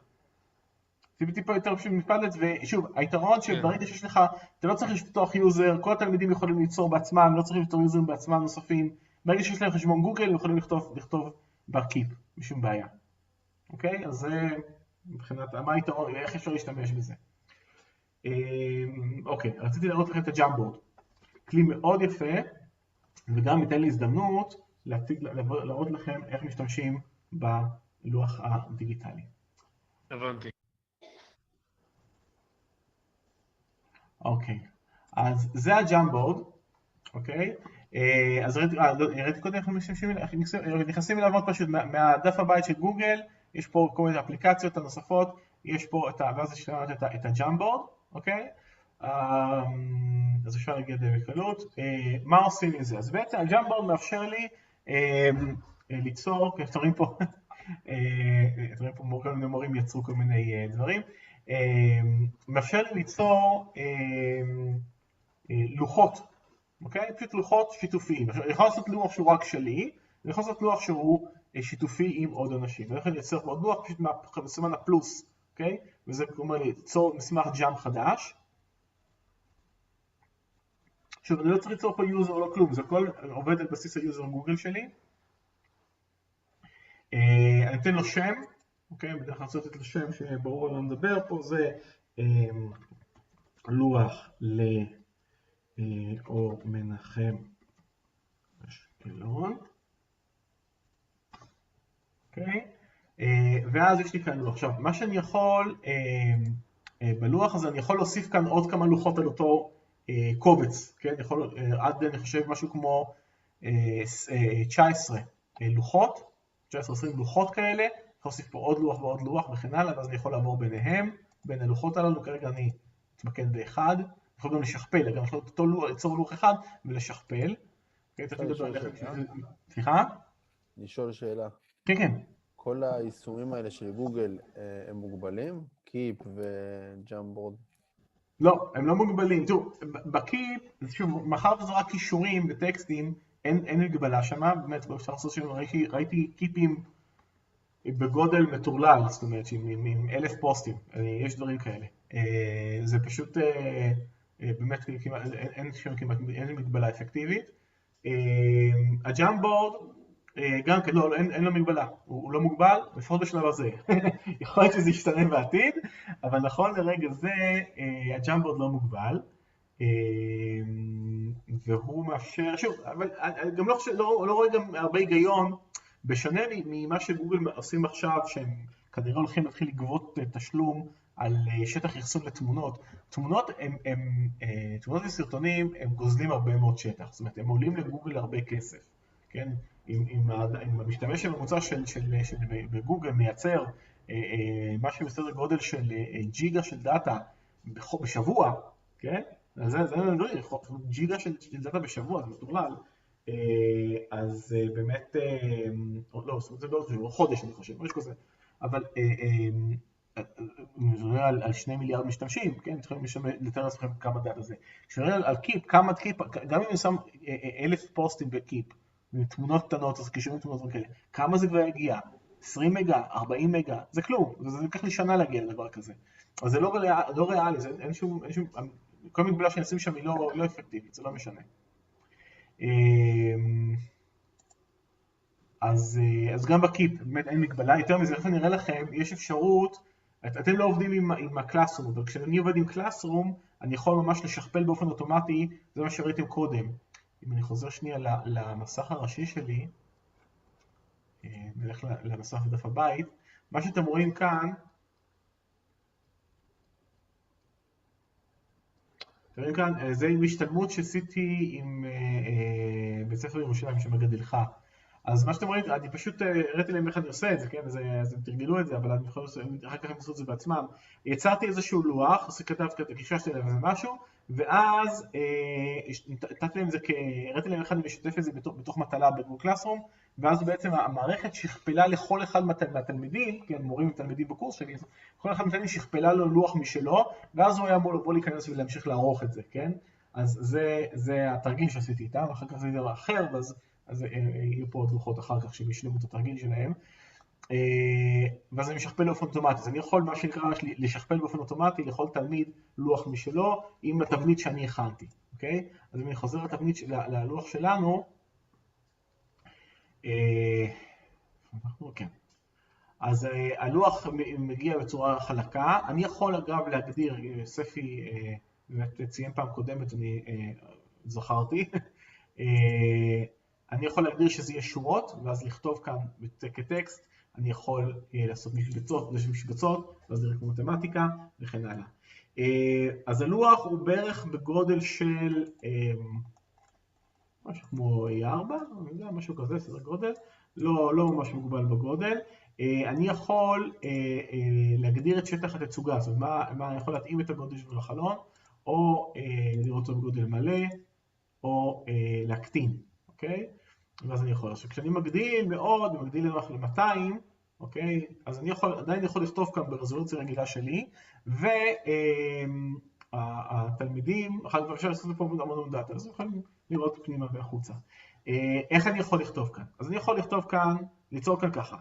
זה טיפה יותר פשוט מפאדלט, ושוב, היתרון שברגע שיש לך, אתה לא צריך לפתוח יוזר, כל התלמידים יכולים ליצור בעצמם, לא צריכים לפתור יוזרים בעצמם נוספים, ברגע שיש להם חשבון גוגל, הם יכולים לכתוב בקיפ, בשום בעיה. אוקיי? אז זה מבחינת, מה היתרון, איך אפשר להשתמש בזה? אוקיי, רציתי להראות לכם את הג'אמבורד. כלי מאוד יפה, וגם ייתן לי הזדמנות להראות לכם איך משתמשים בלוח הדיגיטלי. הבנתי. אוקיי, אז זה הג'אמבורד, אוקיי? אז ראיתי קודם איך נכנסים אליו מאוד פשוט, מהדף הבית של גוגל, יש פה כל מיני אפליקציות הנוספות, יש פה ואז יש את הג'אמבורד, אוקיי? אז אפשר להגיע די בקלות. מה עושים עם זה? אז בעצם הג'אמבורד מאפשר לי ליצור, כפתורים פה, אתם רואים פה כל מיני מורים יצרו כל מיני דברים. מאפשר לי ליצור לוחות, אוקיי? פשוט לוחות שיתופיים. אני יכול לעשות לוח שהוא רק שלי, אני יכול לעשות לוח שהוא שיתופי עם עוד אנשים. ואני יכול לייצר עוד לוח פשוט בסימן הפלוס, אוקיי? וזה אומר ליצור מסמך ג'אם חדש. שוב, אני לא צריך ליצור פה יוזר או לא כלום, זה הכל עובד על בסיס היוזר גוגל שלי. אני אתן לו שם, אוקיי? בדרך כלל צריך לתת לו שם שברור על מה מדבר פה, זה לוח לאור מנחם אשקלון. אוקיי? ואז יש לי כאן לוח. עכשיו, מה שאני יכול בלוח הזה, אני יכול להוסיף כאן עוד כמה לוחות על אותו קובץ, כן? יכול, עד אני חושב משהו כמו 19 לוחות, 19-20 לוחות כאלה, יכול להוסיף פה עוד לוח ועוד לוח וכן הלאה, ואז אני יכול לעבור ביניהם, בין הלוחות הללו, כרגע אני מתמקד באחד, יכול גם לשכפל, גם יכול ליצור לוח אחד ולשכפל. סליחה? לשאול שאלה. כן, כן. כל היישומים האלה של גוגל הם מוגבלים? קיפ וג'אמבורד? לא, הם לא מוגבלים. תראו, בקיפ, שוב, מאחר וזה רק קישורים וטקסטים, אין מגבלה שמה, באמת, אפשר לעשות ראיתי קיפים בגודל מטורלל, זאת אומרת, עם 1,000 פוסטים, יש דברים כאלה. זה פשוט, באמת, אין מגבלה אפקטיבית. הג'אמבורד, גם כן, לא, אין לו מגבלה, הוא לא מוגבל, לפחות בשלב הזה. יכול להיות שזה ישתנה בעתיד, אבל נכון לרגע זה, הג'אמבורד לא מוגבל, והוא מאפשר, שוב, אבל גם לא רואה גם הרבה היגיון, בשונה ממה שגוגל עושים עכשיו, שהם כנראה הולכים להתחיל לגבות תשלום על שטח אחסון לתמונות. תמונות וסרטונים הם גוזלים הרבה מאוד שטח, זאת אומרת, הם עולים לגוגל הרבה כסף, כן? אם המשתמש הממוצע בגוגל מייצר משהו בסדר גודל של ג'יגה של דאטה בשבוע, כן? זה ג'יגה של דאטה בשבוע, זה מטורלל. אז באמת, לא, זה לא חודש אני חושב, משהו כזה, אבל נראה על 2 מיליארד משתמשים, כן? צריכים לתאר לעצמכם כמה דאטה זה. כשנראה על קיפ, כמה קיפ, גם אם אני שם 1,000 פוסטים בקיפ, תמונות קטנות, אז קישורים תמונות כאלה, כמה זה כבר יגיע? 20 מגה, 40 מגה, זה כלום, זה לקח לי שנה להגיע לדבר כזה. אז זה לא ריאלי, אין שום, כל מגבלה שאני אשים שם היא לא אפקטיבית, זה לא משנה. אז גם בקיפ, באמת אין מגבלה, יותר מזה, איך אני אראה לכם, יש אפשרות, אתם לא עובדים עם הקלאסרום, אבל כשאני עובד עם קלאסרום, אני יכול ממש לשכפל באופן אוטומטי, זה מה שראיתם קודם. אם אני חוזר שנייה למסך הראשי שלי, נלך למסך בדף הבית, מה שאתם רואים כאן, אתם רואים כאן, זה השתלמות שעשיתי עם בית ספר ירושלים שמגדלך. אז מה שאתם רואים, אני פשוט הראיתי להם איך אני עושה את זה, כן? אז הם תרגלו את זה, אבל אני יכול אחר כך הם עשו את זה בעצמם. יצרתי איזשהו לוח, כתבתי, קיששתי להם איזה משהו, ואז נתתי להם את זה, הראיתי להם איך אני משתף את זה בתוך מטלה בגוגל קלאסרום, ואז בעצם המערכת שכפלה לכל אחד מהתלמידים, כן, מורים ותלמידים בקורס שלי, כל אחד מהתלמידים שכפלה לו לוח משלו, ואז הוא היה אמור לבוא להיכנס ולהמשיך לערוך את זה, כן? אז זה התרגיל שעשיתי איתם, אחר כך זה דבר אחר, אז יהיו פה עוד לוחות אחר כך שהם ישלמו את התרגיל שלהם. ואז אני משכפל באופן אוטומטי, אז אני יכול מה שנקרא לשכפל באופן אוטומטי לכל תלמיד לוח משלו עם התבנית שאני הכנתי, אוקיי? אז אם אני חוזר ללוח שלנו, אז הלוח מגיע בצורה חלקה, אני יכול אגב להגדיר, ספי באמת ציין פעם קודמת, אני זכרתי, אני יכול להגדיר שזה יהיה שורות, ואז לכתוב כאן כטקסט, אני יכול לעשות משבצות, ואז לראות מתמטיקה וכן הלאה. אז הלוח הוא בערך בגודל של משהו כמו 4, אני יודע, משהו כזה, סדר גודל, לא ממש מוגבל בגודל. אני יכול להגדיר את שטח התצוגה, זאת אומרת, מה אני יכול להתאים את הגודל של החלון, או לראות אותו בגודל מלא, או להקטין, אוקיי? ואז אני יכול לעשות. כשאני מגדיל מאוד, מגדיל ל-200, אוקיי? אז אני עדיין יכול לכתוב כאן ברזולוציה רגילה שלי, והתלמידים, אחר כך אפשר לעשות פה המון דאטה, אז יכולים לראות פנימה והחוצה. איך אני יכול לכתוב כאן? אז אני יכול לכתוב כאן, ליצור כאן ככה.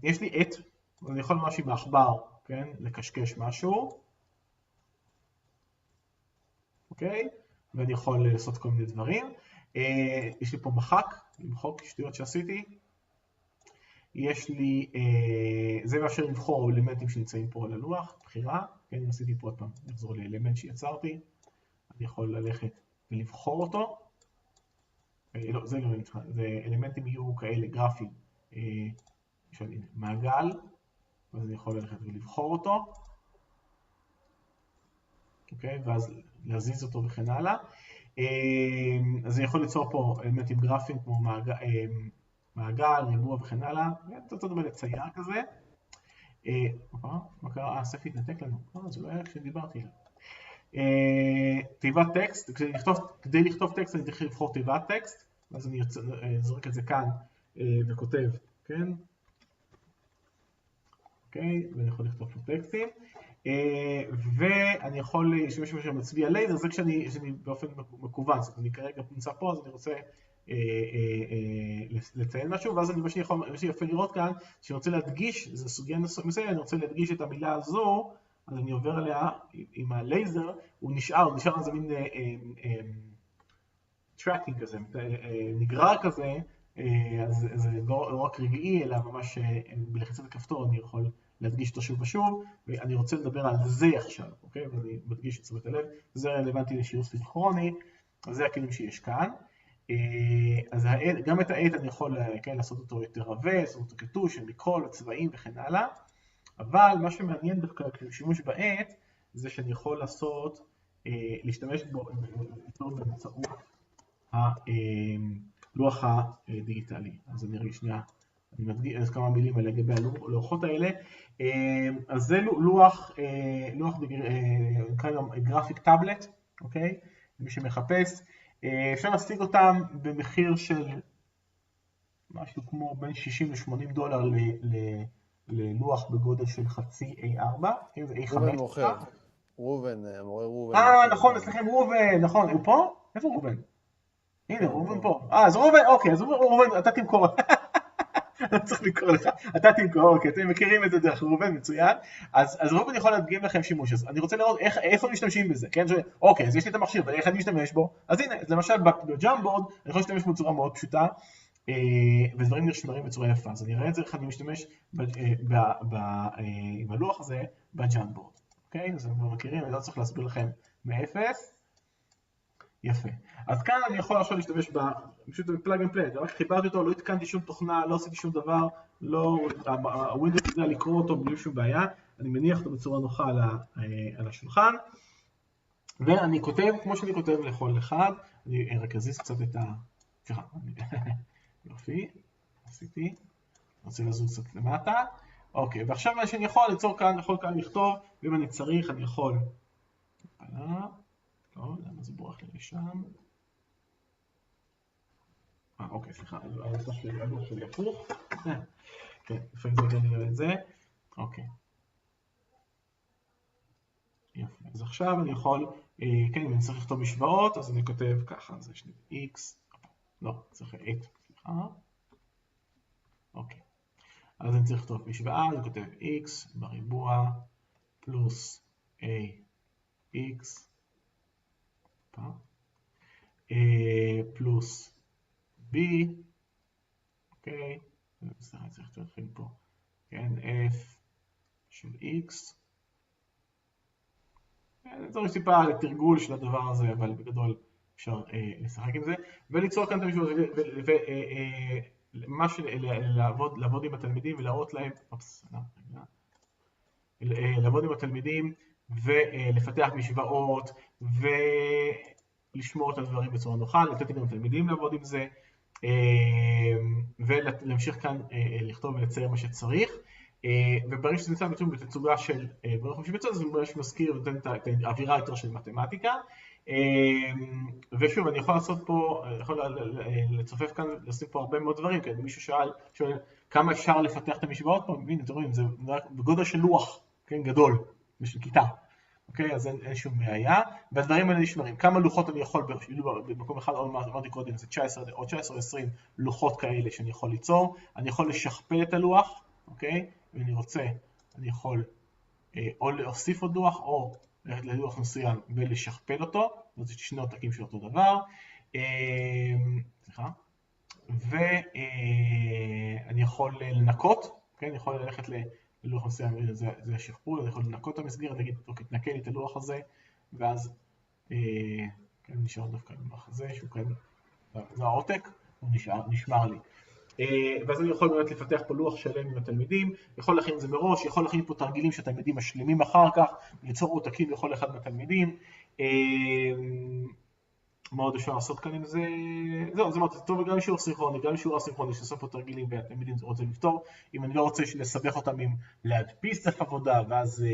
יש לי את, אני יכול ממש עם העכבר, כן? לקשקש משהו. אוקיי? ואני יכול לעשות כל מיני דברים. יש לי פה מחק, למחוק שטויות שעשיתי. יש לי, זה מאפשר לבחור אלמנטים שנמצאים פה על הלוח, בחירה. כן, אם עשיתי פה עוד פעם, נחזור לאלמנט שיצרתי. אני יכול ללכת ולבחור אותו. לא, זה לא, זה אלמנטים יהיו כאלה גרפיים. יש לי מעגל, אז אני יכול ללכת ולבחור אותו. אוקיי, ואז להזיז אותו וכן הלאה. אז אני יכול ליצור פה אלמנטים גרפיים כמו מעגל, ריבוע וכן הלאה. זה אותו דבר לצייר כזה. מה קרה? הספר התנתק לנו. זה לא היה כשדיברתי עליו. תיבת טקסט, כדי לכתוב טקסט אני צריך לבחור תיבת טקסט, אז אני זורק את זה כאן וכותב, כן? אוקיי, ואני יכול לכתוב פה טקסטים. ואני יכול להשתמש במה שמצביע לייזר, זה כשאני באופן מקוון, זאת אומרת, אני כרגע נמצא פה, אז אני רוצה לציין משהו, ואז מה שאני יפה לראות כאן, שאני רוצה להדגיש, זו סוגיה מסוימת, אני רוצה להדגיש את המילה הזו, אז אני עובר עליה עם הלייזר, הוא נשאר איזה מין טראקינג כזה, נגרר כזה, אז זה לא רק רגעי, אלא ממש בלחיצת הכפתור אני יכול להדגיש אותו שוב ושוב, ואני רוצה לדבר על זה עכשיו, אוקיי? ואני מדגיש את תשומת הלב, זה רלוונטי לשיעור סינכרוני, אז זה הכלים שיש כאן. אז גם את העט אני יכול לעשות אותו יותר רווה, לעשות אותו כתוש, לקרוא, צבעים וכן הלאה, אבל מה שמעניין דווקא כשימוש בעט, זה שאני יכול לעשות, להשתמש בו באמצעות הלוח הדיגיטלי. אז אני רגע שנייה, אני מדגיש כמה מילים לגבי הלוחות האלה. אז זה לוח נקרא גם גרפיק טאבלט, אוקיי? מי שמחפש. אפשר להשיג אותם במחיר של משהו כמו בין 60 ל-80 דולר ללוח בגודל של חצי A4. זה A5. רובן מוכר. רובן, המורה רובן. נכון, אצלכם רובן, נכון. הוא פה? איפה רובן? הנה, רובן פה. אז רובן, אוקיי, אז רובן, אתה תמכור. אני צריך לקרוא לך. אתה תמכור, אוקיי, אתם מכירים את זה דרך רובן, מצוין. אז רובן יכול להדגים לכם שימוש. אז אני רוצה לראות איפה משתמשים בזה, כן? אוקיי, אז יש לי את המכשיר, ואיך אני משתמש בו? אז הנה, למשל בג'אמבורד, אני יכול להשתמש בצורה מאוד פשוטה, ודברים נרשמרים בצורה יפה. אז אני אראה את זה איך אני משתמש עם הלוח הזה בג'אמבורד. אוקיי? אז אנחנו מכירים, אני לא צריך להסביר לכם מאפס. יפה. אז כאן אני יכול עכשיו להשתמש פשוט בפלאג אנד פליי, רק חיברתי אותו, לא התקנתי שום תוכנה, לא עשיתי שום דבר, הווינדוס יודע לקרוא אותו בלי שום בעיה, אני מניח אותו בצורה נוחה על השולחן, ואני כותב, כמו שאני כותב לכל אחד, אני רק אזיז קצת את סליחה, יופי, עשיתי, אני רוצה לזוז קצת למטה, אוקיי, ועכשיו מה שאני יכול ליצור כאן, יכול כאן לכתוב, ואם אני צריך, אני יכול, לא, למה זה בורח לי לשם? אוקיי, סליחה, הלוח שלי הפוך. כן, לפעמים זה גם נראה את זה. אוקיי. יפה, אז עכשיו אני יכול, כן, אם אני צריך לכתוב משוואות, אז אני כותב ככה, אז יש לי x, לא, צריך 8, סליחה. אוקיי. אז אני צריך לכתוב משוואה, אני כותב x בריבוע פלוס ax. פלוס b, אוקיי, אני צריך להתחיל פה, כן, f של x, זה טיפה לתרגול של הדבר הזה, אבל בגדול אפשר לשחק עם זה, וליצור כאן את המשוואות, וממש לעבוד עם התלמידים ולהראות להם, לעבוד עם התלמידים ולפתח משוואות ולשמור את הדברים בצורה נוחה, לתת גם לתלמידים לעבוד עם זה ולהמשיך כאן לכתוב ולצייר מה שצריך, וברגע שזה נמצא בתצוגה של דברים חמישי בצד, זה ממש מזכיר ונותן את האווירה יותר של מתמטיקה, ושוב אני יכול לעשות פה, יכול לצופף כאן, לשים פה הרבה מאוד דברים, כי מישהו שואל כמה אפשר לפתח את המשוואות פה, הנה, אתם רואים, זה בגודל של לוח, כן, גדול, בשביל כיתה. אוקיי, אז אין שום בעיה, והדברים האלה נשמרים. כמה לוחות אני יכול במקום אחד, או אמרתי קודם, זה 19 או 20 לוחות כאלה שאני יכול ליצור. אני יכול לשכפל את הלוח, אוקיי? אם אני רוצה, אני יכול או להוסיף עוד לוח, או ללכת ללוח מסוים ולשכפל אותו. זאת שני עותקים של אותו דבר. סליחה. ואני יכול לנקות, כן? אני יכול ללכת ללוח מסוים, זה השכפול, אני יכול לנקות את המסגרת, להגיד, אוקיי, תנקה לי את הלוח הזה, ואז כן, נשאר דווקא הלוח הזה, שהוא כאן, זה העותק, הוא נשמר לי. ואז אני יכול באמת לפתח פה לוח שלם עם התלמידים, יכול להכין את זה מראש, יכול להכין פה תרגילים שהתלמידים משלימים אחר כך, ליצור עותקים לכל אחד מהתלמידים. מה עוד אפשר לעשות כאן עם זה? זהו, זה מאוד טוב, גם שיעור סינכרוני, גם שיעור הסינכרוני, שעושים פה תרגילים והתלמידים רוצים לפתור. אם אני לא רוצה לסבך אותם עם להדפיס דף עבודה, ואז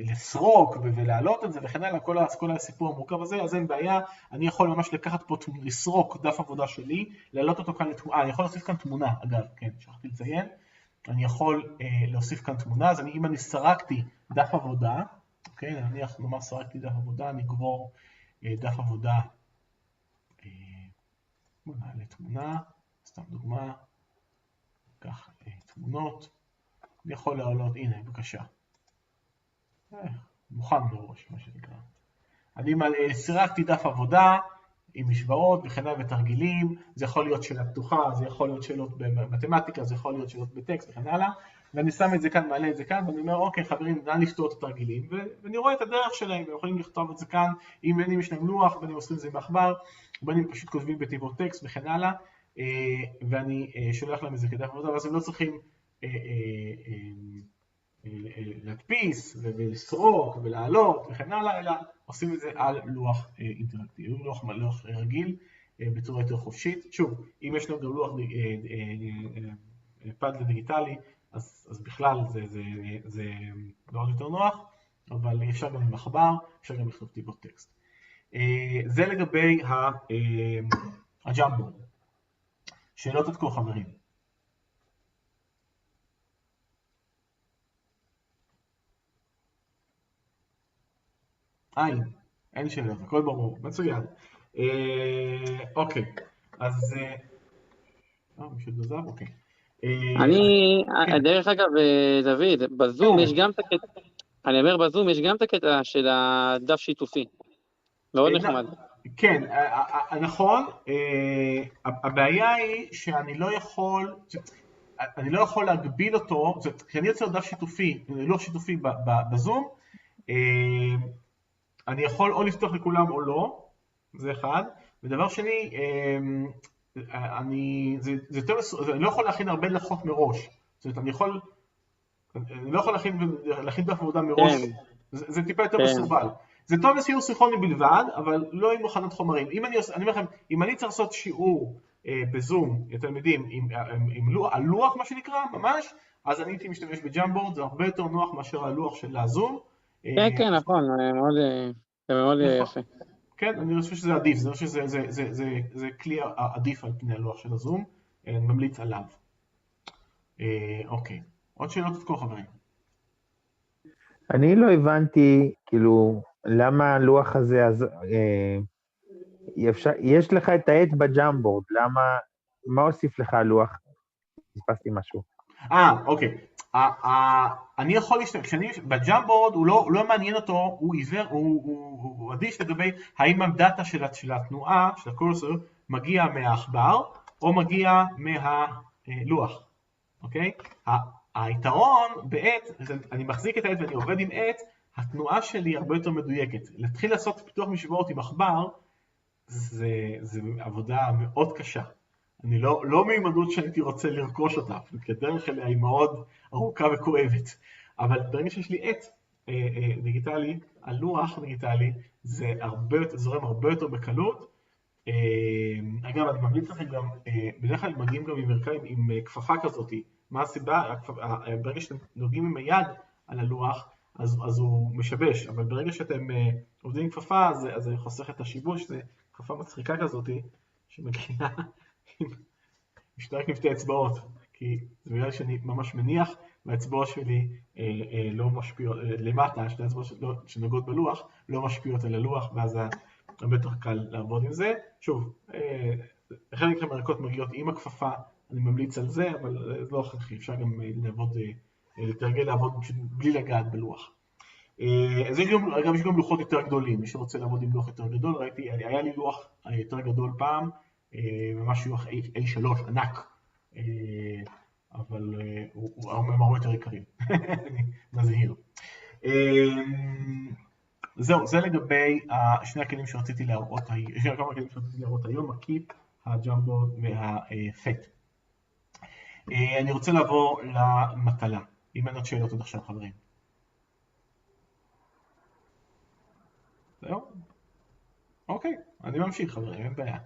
לסרוק ולהעלות את זה וכן הלאה, כל הסיפור המורכב הזה, אז אין בעיה. אני יכול ממש לקחת פה, לסרוק דף עבודה שלי, להעלות אותו כאן לתמונה, אני יכול להוסיף כאן תמונה, אגב, כן, שכחתי לציין, אני יכול להוסיף כאן תמונה, אז אם אני סרקתי דף עבודה, אוקיי, נניח, נאמר, סרקתי דף עבודה, אני אגבור דף עבודה, נעלה תמונה, סתם דוגמה, כך, תמונות, אני יכול להעלות, הנה, בבקשה, מוכן מראש, מה שנקרא. אני סרקתי דף עבודה, עם משוואות וכן הלאה ותרגילים, זה יכול להיות שאלה פתוחה, זה יכול להיות שאלות במתמטיקה, זה יכול להיות שאלות בטקסט וכן הלאה, ואני שם את זה כאן, מעלה את זה כאן, ואני אומר, אוקיי חברים, נא לפתור את התרגילים, ואני רואה את הדרך שלהם, הם יכולים לכתוב את זה כאן, אם בין אם יש להם לוח, בין אם עושים את זה בעכבר, בין אם פשוט כותבים בתיבות טקסט וכן הלאה, ואני שולח להם את זה כדרך עבודה, ואז הם לא צריכים להדפיס ולסרוק ולהעלות וכן הלאה, אלא עושים את זה על לוח אינטראקטיבי, לוח רגיל בצורה יותר חופשית. שוב, אם יש לנו גם לוח פאד דיגיטלי, אז בכלל זה מאוד יותר נוח, אבל אפשר גם עם מחבר, אפשר גם לכתוב תיבות טקסט. זה לגבי הג'אמבורד. שאלות עד כה חברים. אין שאלות, הכל ברור, מצוין. אוקיי, אז... מישהו דוזר? אוקיי. דרך אגב, דוד, בזום יש גם את הקטע, אני אומר בזום, יש גם את הקטע של הדף שיתופי. מאוד נחמד. כן, נכון, הבעיה היא שאני לא יכול להגביל אותו, כשאני יוצר דף שיתופי, לוח שיתופי בזום, אני יכול או לפתוח לכולם או לא, זה אחד, ודבר שני, אני לא יכול להכין הרבה לחות מראש, זאת אומרת, אני לא יכול להכין דף עבודה מראש, זה טיפה יותר מסורבל. זה טוב לשיעור סינכרוני בלבד, אבל לא עם הכנת חומרים. אם אני צריך לעשות שיעור בזום לתלמידים על לוח, מה שנקרא, ממש, אז אני הייתי משתמש בג'אמבורד, זה הרבה יותר נוח מאשר הלוח של הזום. כן, נכון, זה מאוד יפה. כן, אני חושב שזה עדיף, אני חושב שזה כלי עדיף על פני הלוח של הזום, אני ממליץ עליו. אוקיי, עוד שאלות את כל חברים. אני לא הבנתי, כאילו, למה הלוח הזה, יש לך את העט בג'אמבורד, מה הוסיף לך הלוח? הספסתי משהו. אוקיי. אני יכול להשתמש, בג'אמבורד הוא לא מעניין אותו, הוא עיוור, הוא עדיף לגבי האם הדאטה של התנועה, של הקורסור, מגיע מהעכבר או מגיע מהלוח, אוקיי? היתרון בעט, אני מחזיק את העט ואני עובד עם עט, התנועה שלי הרבה יותר מדויקת. להתחיל לעשות פיתוח משוואות עם עכבר, זה עבודה מאוד קשה. אני לא מיומנות שהייתי רוצה לרכוש אותה, כי הדרך אליה היא מאוד ארוכה וכואבת. אבל ברגע שיש לי עט דיגיטלי, הלוח דיגיטלי, זה זורם הרבה יותר בקלות. אגב, אני ממליץ לכם גם, בדרך כלל מגיעים גם עם מרכבים עם כפפה כזאת. מה הסיבה? ברגע שאתם נוגעים עם היד על הלוח, אז הוא משבש, אבל ברגע שאתם עובדים עם כפפה, אז זה חוסך את השיבוש, זה כפפה מצחיקה כזאת, שמקרינה משתרק עם שתי אצבעות, כי זה בגלל שאני ממש מניח, והאצבעות שלי לא משפיעות, למטה, שתי אצבעות שנוגעות בלוח, לא משפיעות על הלוח, ואז הרבה יותר קל לעבוד עם זה. שוב, חלק מהערכות מגיעות עם הכפפה, אני ממליץ על זה, אבל זה לא הכרחי, אפשר גם לתרגל לעבוד בלי לגעת בלוח. אז יש גם לוחות יותר גדולים, מי שרוצה לעבוד עם לוח יותר גדול, ראיתי, היה לי לוח יותר גדול פעם, ממש לוח A3 ענק, אבל הם הרבה יותר יקרים, אני מזהיר. זהו, זה לגבי שני הכלים שרציתי להראות, כמה הכלים שרציתי להראות היום, הקיפ, הג'מבו והפט. אני רוצה לעבור למטלה, אם אין עוד שאלות עד עכשיו חברים. זהו? אוקיי, אני ממשיך חברים, אין בעיה.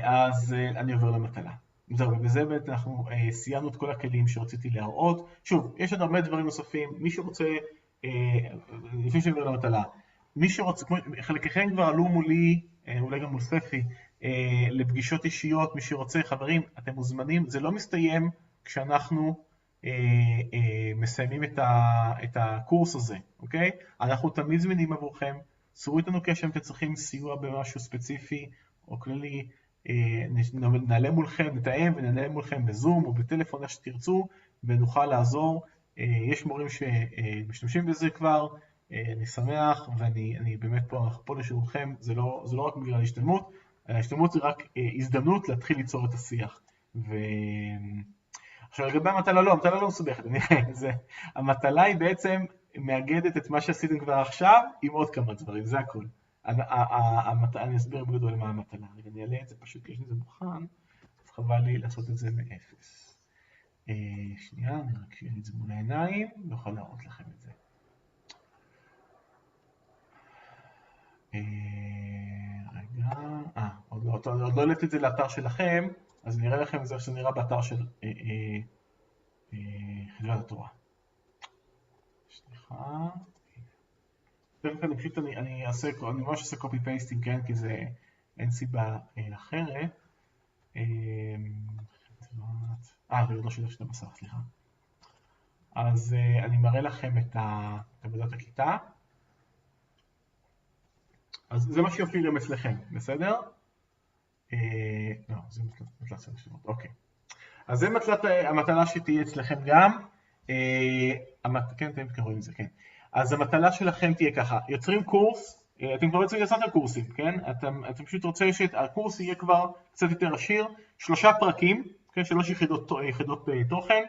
אז אני עובר למטלה. זהו, ובזה באמת אנחנו סיימנו את כל הכלים שרציתי להראות. שוב, יש עוד הרבה דברים נוספים, מי שרוצה, לפני שאני עובר למטלה, מי שרוצה, חלקכם כבר עלו מולי, אולי גם מול ספי, לפגישות אישיות, מי שרוצה, חברים, אתם מוזמנים, זה לא מסתיים כשאנחנו מסיימים את הקורס הזה, אוקיי? אנחנו תמיד זמינים עבורכם, צרו איתנו קשר אם אתם צריכים סיוע במשהו ספציפי או כללי, נעלה מולכם, נתאם ונעלה מולכם בזום או בטלפון, איך שתרצו, ונוכל לעזור. יש מורים שמשתמשים בזה כבר, אני שמח, ואני באמת פה לשירותכם, זה לא רק בגלל ההשתלמות, ההשתלמות זה רק הזדמנות להתחיל ליצור את השיח. עכשיו לגבי המטלה המטלה לא מסובכת, המטלה היא בעצם מאגדת את מה שעשיתם כבר עכשיו עם עוד כמה דברים, זה הכל. אני אסביר בגדול מה המטלה, אני אעלה את זה פשוט, יש לי זה מוכן, אז חבל לי לעשות את זה מאפס. שנייה, אני רק שיהיה לי את זה מול העיניים, ואוכל להראות לכם את זה. רגע, עוד לא העליתי את זה לאתר שלכם, אז נראה לכם את זה שזה נראה באתר של חדוות התורה. סליחה. אני פשוט, אני ממש אעשה קופי פייסטינג, כן, כי זה אין סיבה אחרת. זה לא שילך שאתה מסך, סליחה. אז אני מראה לכם את עבודת הכיתה. אז זה מה שיופיע גם אצלכם, בסדר? לא, זה מטלת סדר שמות, אוקיי. אז זה המטלה שתהיה אצלכם גם. כן, אתם רואים את זה, כן. אז המטלה שלכם תהיה ככה, יוצרים קורס, אתם כבר יצרתם קורסים, כן? אתם פשוט רוצים שהקורס יהיה כבר קצת יותר עשיר, 3 פרקים, כן? 3 יחידות תוכן,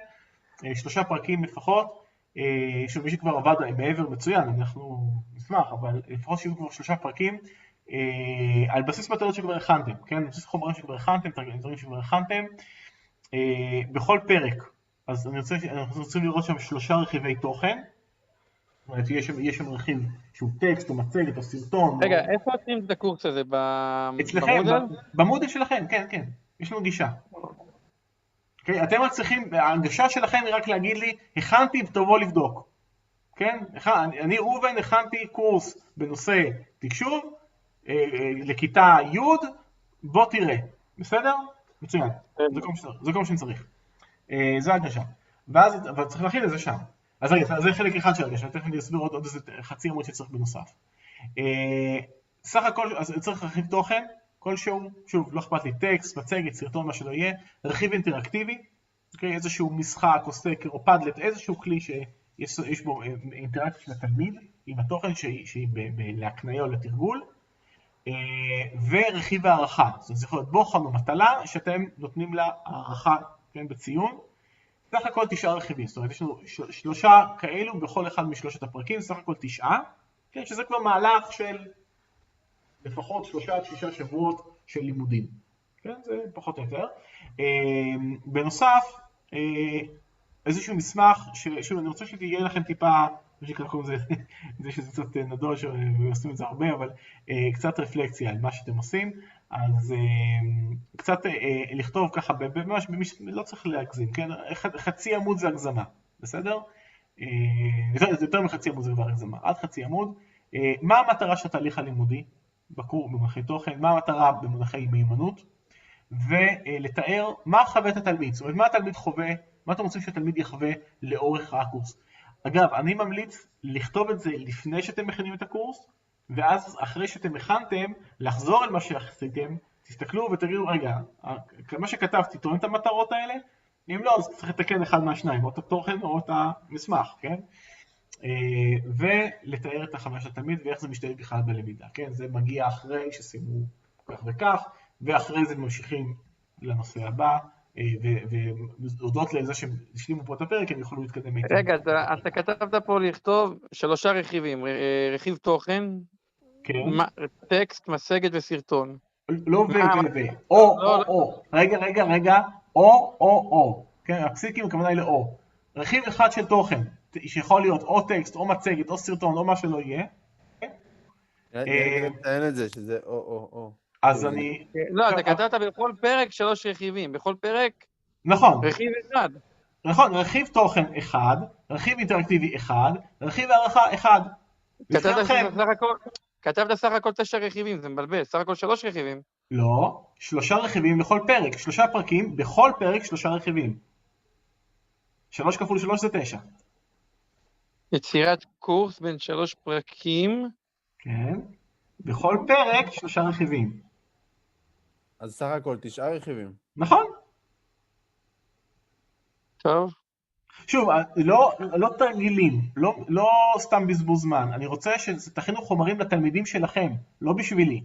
3 פרקים לפחות, שמי שכבר עבד מעבר מצוין, אנחנו נשמח, אבל לפחות שיהיו כבר 3 פרקים, על בסיס מטלות שכבר הכנתם, כן? על בסיס חומרים שכבר הכנתם, דברים שכבר הכנתם, בכל פרק, אז אנחנו רוצים לראות שם 3 רכיבי תוכן, זאת אומרת, יש שם רכיב שהוא טקסט או מצגת או סרטון. רגע, איפה עושים את הקורס הזה? אצלכם, במודל שלכם, כן, כן, יש לנו גישה. אתם צריכים, ההנגשה שלכם היא רק להגיד לי, הכנתי ותבוא לבדוק. כן? אני ראובן, הכנתי קורס בנושא תקשוב, לכיתה י', בוא תראה. בסדר? מצוין. זה כל מה שאני צריך. זו ההנגשה. ואז צריך להכין את זה שם. אז רגע, זה חלק אחד של ההנגשה, תכף אני אסביר עוד איזה חצי עמוד שצריך בנוסף. סך הכל, אז צריך רכיב תוכן, כלשהו, שוב, לא אכפת לי טקסט, מצגת, סרטון, מה שלא יהיה, רכיב אינטראקטיבי, איזשהו משחק או סקר או פאדלט, איזשהו כלי שיש בו אינטראקציה של התלמיד, עם התוכן שהיא להקניה או לתרגול, ורכיב הערכה, זאת אומרת, זה יכול להיות בוחן או מטלה, שאתם נותנים לה הערכה בציון, סך הכל 9 רכיבים, זאת אומרת, יש לנו 3 כאלו בכל אחד משלושת הפרקים, סך הכל 9, שזה כבר מהלך של לפחות 3 עד 6 שבועות של לימודים. כן, זה פחות או יותר. בנוסף, איזשהו מסמך, שוב, אני רוצה שתהיה לכם טיפה, מה שקרה קוראים זה שזה קצת נדוש, ועושים את זה הרבה, אבל קצת רפלקציה על מה שאתם עושים, אז קצת לכתוב ככה, ממש, לא צריך להגזים, כן? חצי עמוד זה הגזמה, בסדר? יותר מחצי עמוד זה כבר הגזמה, עד חצי עמוד. מה המטרה של התהליך הלימודי במונחי תוכן? מה המטרה במונחי מיומנות? ולתאר מה חווית התלמיד, זאת אומרת מה התלמיד חווה, מה אתם רוצים שהתלמיד יחווה לאורך הקורס. אגב, אני ממליץ לכתוב את זה לפני שאתם מכינים את הקורס, ואז אחרי שאתם הכנתם, לחזור על מה שעשיתם, תסתכלו ותגידו, רגע, מה שכתבתי, תורם את המטרות האלה? אם לא, אז צריך לתקן אחד מהשניים, או את התוכן או את המסמך, כן? ולתאר את החוויה של התלמיד ואיך זה משתלב בכלל בלמידה, כן? זה מגיע אחרי שסיימו כך וכך, ואחרי זה ממשיכים לנושא הבא, והודות לזה שהם השלימו פה את הפרק, הם יכולו להתקדם איתם. רגע, אתה כתבת פה לכתוב 3 רכיבים, רכיב תוכן, כן. טקסט, מצגת וסרטון. לא או, רגע, או, כן, הפסיקים הכוונה היא לאו. רכיב אחד של תוכן, שיכול להיות או טקסט, או מצגת, או סרטון, או מה שלא יהיה. נתן את זה, שזה או. אז אני... לא, אתה כתבת בכל פרק 3 רכיבים, בכל פרק רכיב אחד. נכון, רכיב תוכן אחד, רכיב אינטראקטיבי אחד, רכיב הערכה אחד. כתבת סך הכל 9 רכיבים, זה מבלבל, סך הכל 3 רכיבים. לא, 3 רכיבים לכל פרק, 3 פרקים, בכל פרק 3 רכיבים. 3 כפול 3 זה 9. יצירת קורס בין 3 פרקים. כן, בכל פרק 3 רכיבים. אז סך הכל 9 רכיבים. נכון. טוב. שוב, לא תרגילים, לא סתם בזבוז זמן. אני רוצה שתכינו חומרים לתלמידים שלכם, לא בשבילי.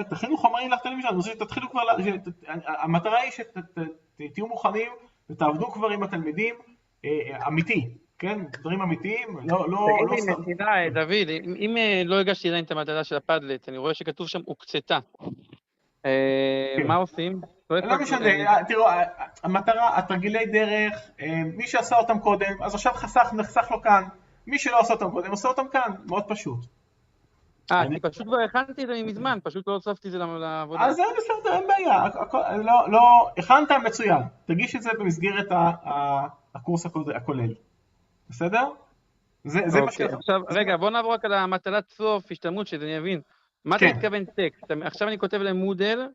תכינו חומרים לתלמידים שלנו, אני רוצה שתתחילו כבר, המטרה היא שתהיו מוכנים ותעבדו כבר עם התלמידים אמיתי, כן? דברים אמיתיים, לא סתם. דוד, אם לא הגשתי עדיין את המטרה של הפדלט, אני רואה שכתוב שם הוקצתה. מה עושים? לא משנה, תראו, המטרה, התרגילי דרך, מי שעשה אותם קודם, אז עכשיו נחסך לו כאן, מי שלא עשה אותם קודם, עושה אותם כאן, מאוד פשוט. אני פשוט לא הכנתי את זה מזמן, פשוט לא הוספתי את זה לעבודה. אז זה בסדר, אין בעיה, לא, הכנת מצוין, תגיש את זה במסגרת הקורס הכולל, בסדר? זה מה שאתה... עכשיו, רגע, בוא נעבור רק על המטלת סוף, השתלמות שאני אבין. מה אתה מתכוון טקסט? עכשיו אני כותב להם מודל,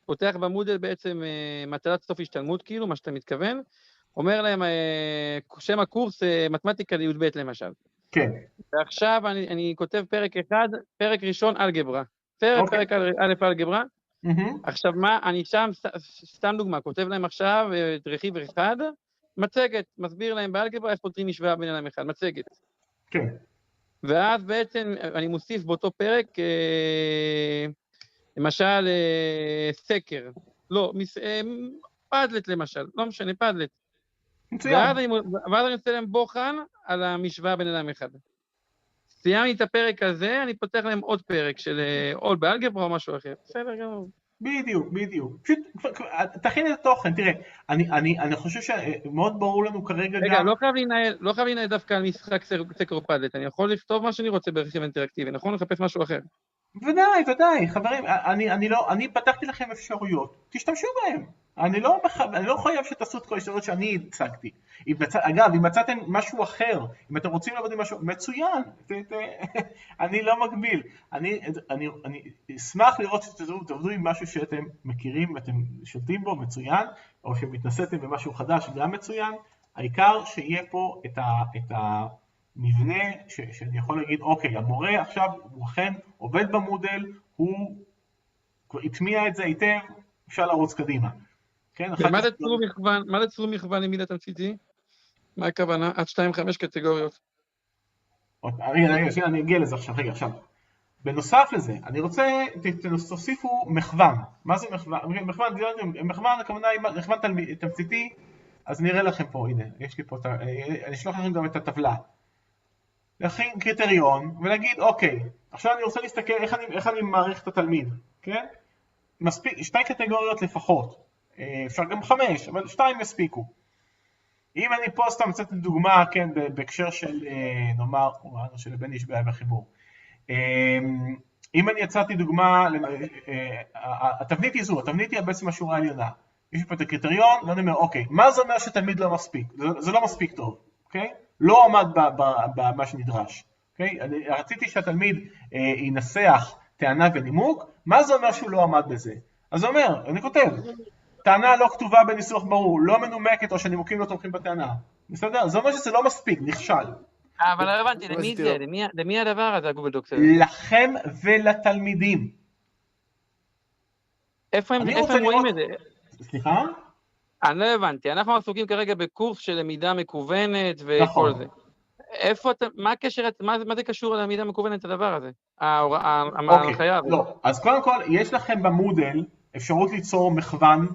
פותח במודל בעצם מטלת סוף השתלמות, כאילו, מה שאתה מתכוון, אומר להם שם הקורס מתמטיקה לי"ב למשל. כן. ועכשיו אני כותב פרק אחד, פרק ראשון אלגברה. פרק א' אלגברה. עכשיו מה, אני שם, סתם דוגמה, כותב להם עכשיו רכיב אחד, מצגת, מסביר להם באלגברה איך פותרים משוואה בין אדם אחד, מצגת. כן. ואז בעצם אני מוסיף באותו פרק, למשל סקר, לא, פדלט למשל, לא משנה, פדלט. ואז אני עושה להם בוחן על המשוואה בין אדם אחד. סיימתי את הפרק הזה, אני פותח להם עוד פרק של עוד באלגברה או משהו אחר. בסדר גמור. בדיוק. פשוט, תכין את התוכן, תראה, אני חושב שמאוד ברור לנו כרגע גם... רגע, לא חייב לנהל דווקא על משחק סקר או פדלט, אני יכול לכתוב מה שאני רוצה ברכיב אינטראקטיבי, נכון? לחפש משהו אחר. ודאי, חברים, אני פתחתי לכם אפשרויות, תשתמשו בהם. אני לא חייב שתעשו את כל השאלות שאני הצגתי. אגב, אם מצאתם משהו אחר, אם אתם רוצים לעבוד עם משהו, מצוין, אני לא מגביל. אני אשמח לראות שתעבדו עם משהו שאתם מכירים ואתם שולטים בו, מצוין, או שמתנסיתם במשהו חדש, גם מצוין. העיקר שיהיה פה את המבנה שאני יכול להגיד, אוקיי, המורה עכשיו הוא אכן עובד במודל, הוא כבר הטמיע את זה היטב, אפשר לרוץ קדימה. מה זה צור מכוון למידה תמציתי? מה הכוונה? עד 2-5 קטגוריות. רגע, אני אגיע לזה עכשיו. בנוסף לזה, אני רוצה, תוסיפו מכוון. מה זה מכוון? מכוון, הכוונה היא מכוון תמציתי, אז נראה לכם פה, הנה, יש לי פה, אני אשלח לכם גם את הטבלה. להכין קריטריון ולהגיד, אוקיי, עכשיו אני רוצה להסתכל איך אני מעריך את התלמיד, כן? מספיק, 2 קטגוריות לפחות. אפשר גם 5, אבל 2 מספיקו. אם אני פה סתם מצאתי דוגמה, כן, בהקשר של, נאמר, של בן איש בעיה בחיבור. אם אני יצאתי דוגמה, התבנית היא זו, התבנית היא בעצם השורה העליונה. יש פה את הקריטריון, ואני אומר, אוקיי, מה זה אומר שתלמיד לא מספיק? זה לא מספיק טוב, אוקיי? לא עמד במה שנדרש, אוקיי? רציתי שהתלמיד ינסח טענה ונימוק, מה זה אומר שהוא לא עמד בזה? אז זה אומר, אני כותב, טענה לא כתובה בניסוח ברור, לא מנומקת או שנימוקים לא תומכים בטענה. בסדר? זה אומר שזה לא מספיק, נכשל. אבל לא הבנתי, למי זה? למי הדבר הזה, הגוגל דוקס? לכם ולתלמידים. איפה הם רואים את זה? סליחה? אני לא הבנתי, אנחנו עסוקים כרגע בקורס של למידה מקוונת וכל זה. איפה אתה, מה הקשר, מה זה קשור ללמידה מקוונת הדבר הזה? ההנחיה הזאת. לא, אז קודם כל, יש לכם במודל אפשרות ליצור מכוון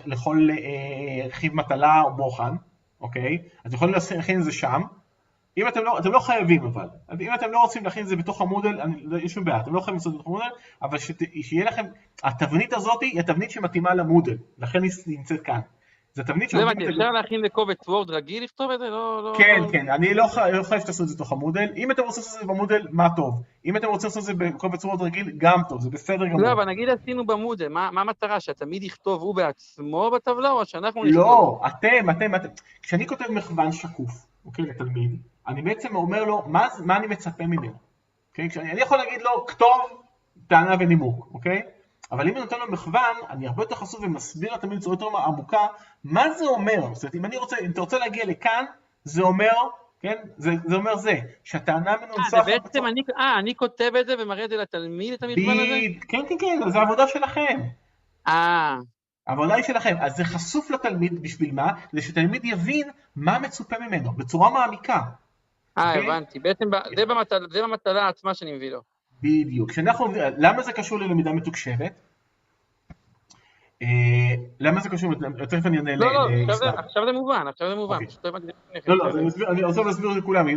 לכל רכיב מטלה או בוחן, אוקיי? אז יכולים להכין את זה שם. אם אתם לא חייבים אבל, אם אתם לא רוצים להכין את זה בתוך המודל, יש שום בעיה, אתם לא חייבים לעשות את זה בתוך המודל, אבל שיהיה לכם, התבנית הזאת היא התבנית שמתאימה למודל, לכן היא נמצאת כאן. זה תבנית שמתאימה... אפשר להכין לקובץ וורד רגיל לכתוב את זה? כן, אני לא חייב שתעשו את זה בתוך המודל, אם אתם רוצים לעשות את זה במודל, מה טוב. אם אתם רוצים לעשות את זה בקובץ וורד רגיל, גם טוב, זה בסדר גמור. לא, אבל נגיד עשינו במודל, מה המטרה? שהתלמיד יכתוב הוא בעצמו בטבלה, או שאנחנו נכתוב? לא, אתם. כשאני כותב מכוון שקוף, אוקיי, לתלמיד, אני בעצם אומר לו, מה אני מצפה ממנו? אוקיי? אני יכול להגיד לו, כתוב, טענה ונימוק, אוקיי? אבל אם אני נותן לו מכוון, אני הרבה יותר חשוף ומסביר לתלמיד בצורה יותר עמוקה, מה זה אומר? זאת אומרת, אם אתה רוצה להגיע לכאן, זה אומר, כן? זה אומר שהטענה מנוסחת... בעצם אני כותב את זה ומראה את זה לתלמיד, את המכוון הזה? כן, זה העבודה שלכם. העבודה היא שלכם, אז זה חשוף לתלמיד בשביל מה? כדי שתלמיד יבין מה מצופה ממנו, בצורה מעמיקה. הבנתי, בעצם זה במטלה עצמה שאני מביא לו. בדיוק, למה זה קשור ללמידה מתוקשבת? למה זה קשור? תכף אני אענה לא, עכשיו זה מובן. לא, אני רוצה להסביר את זה לכולם.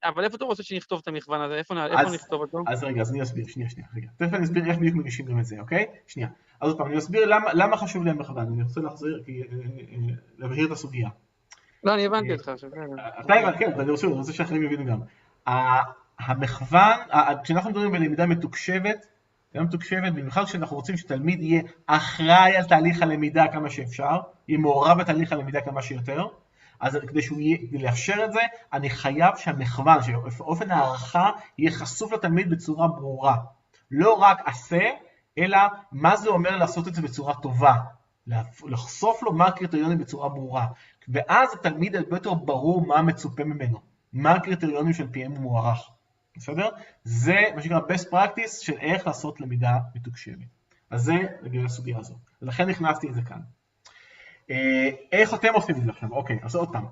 אבל איפה אתה רוצה שנכתוב את המכוון הזה? איפה נכתוב אותו? אז רגע, אז אני אסביר, שנייה. תכף אני אסביר איך בדיוק מגישים גם את זה, אוקיי? שנייה. אז עוד פעם, אני אסביר למה חשוב להם מכוון. אני רוצה להבהיר את הסוגיה. לא, אני הבנתי אותך. אתה הבנתי, כן, ואני רוצה שאחרים יבינו גם. המכוון, כשאנחנו מדברים בלמידה מתוקשבת, במיוחד כשאנחנו רוצים שתלמיד יהיה אחראי על תהליך הלמידה כמה שאפשר, יהיה מעורב בתהליך הלמידה כמה שיותר, אז כדי שהוא לאפשר את זה, אני חייב שהמכוון, שאופן הערכה יהיה חשוף לתלמיד בצורה ברורה. לא רק עשה, אלא מה זה אומר לעשות את זה בצורה טובה. לחשוף לו מה הקריטריונים בצורה ברורה. ואז התלמיד הרבה יותר ברור מה מצופה ממנו. מה הקריטריונים של פיהם הוא מוערך. בסדר? זה מה שנקרא best practice של איך לעשות למידה מתוקשבת. אז זה לגבי הסוגיה הזאת. ולכן נכנסתי את זה כאן. איך אתם עושים את זה עכשיו? אוקיי, אז עוד פעם.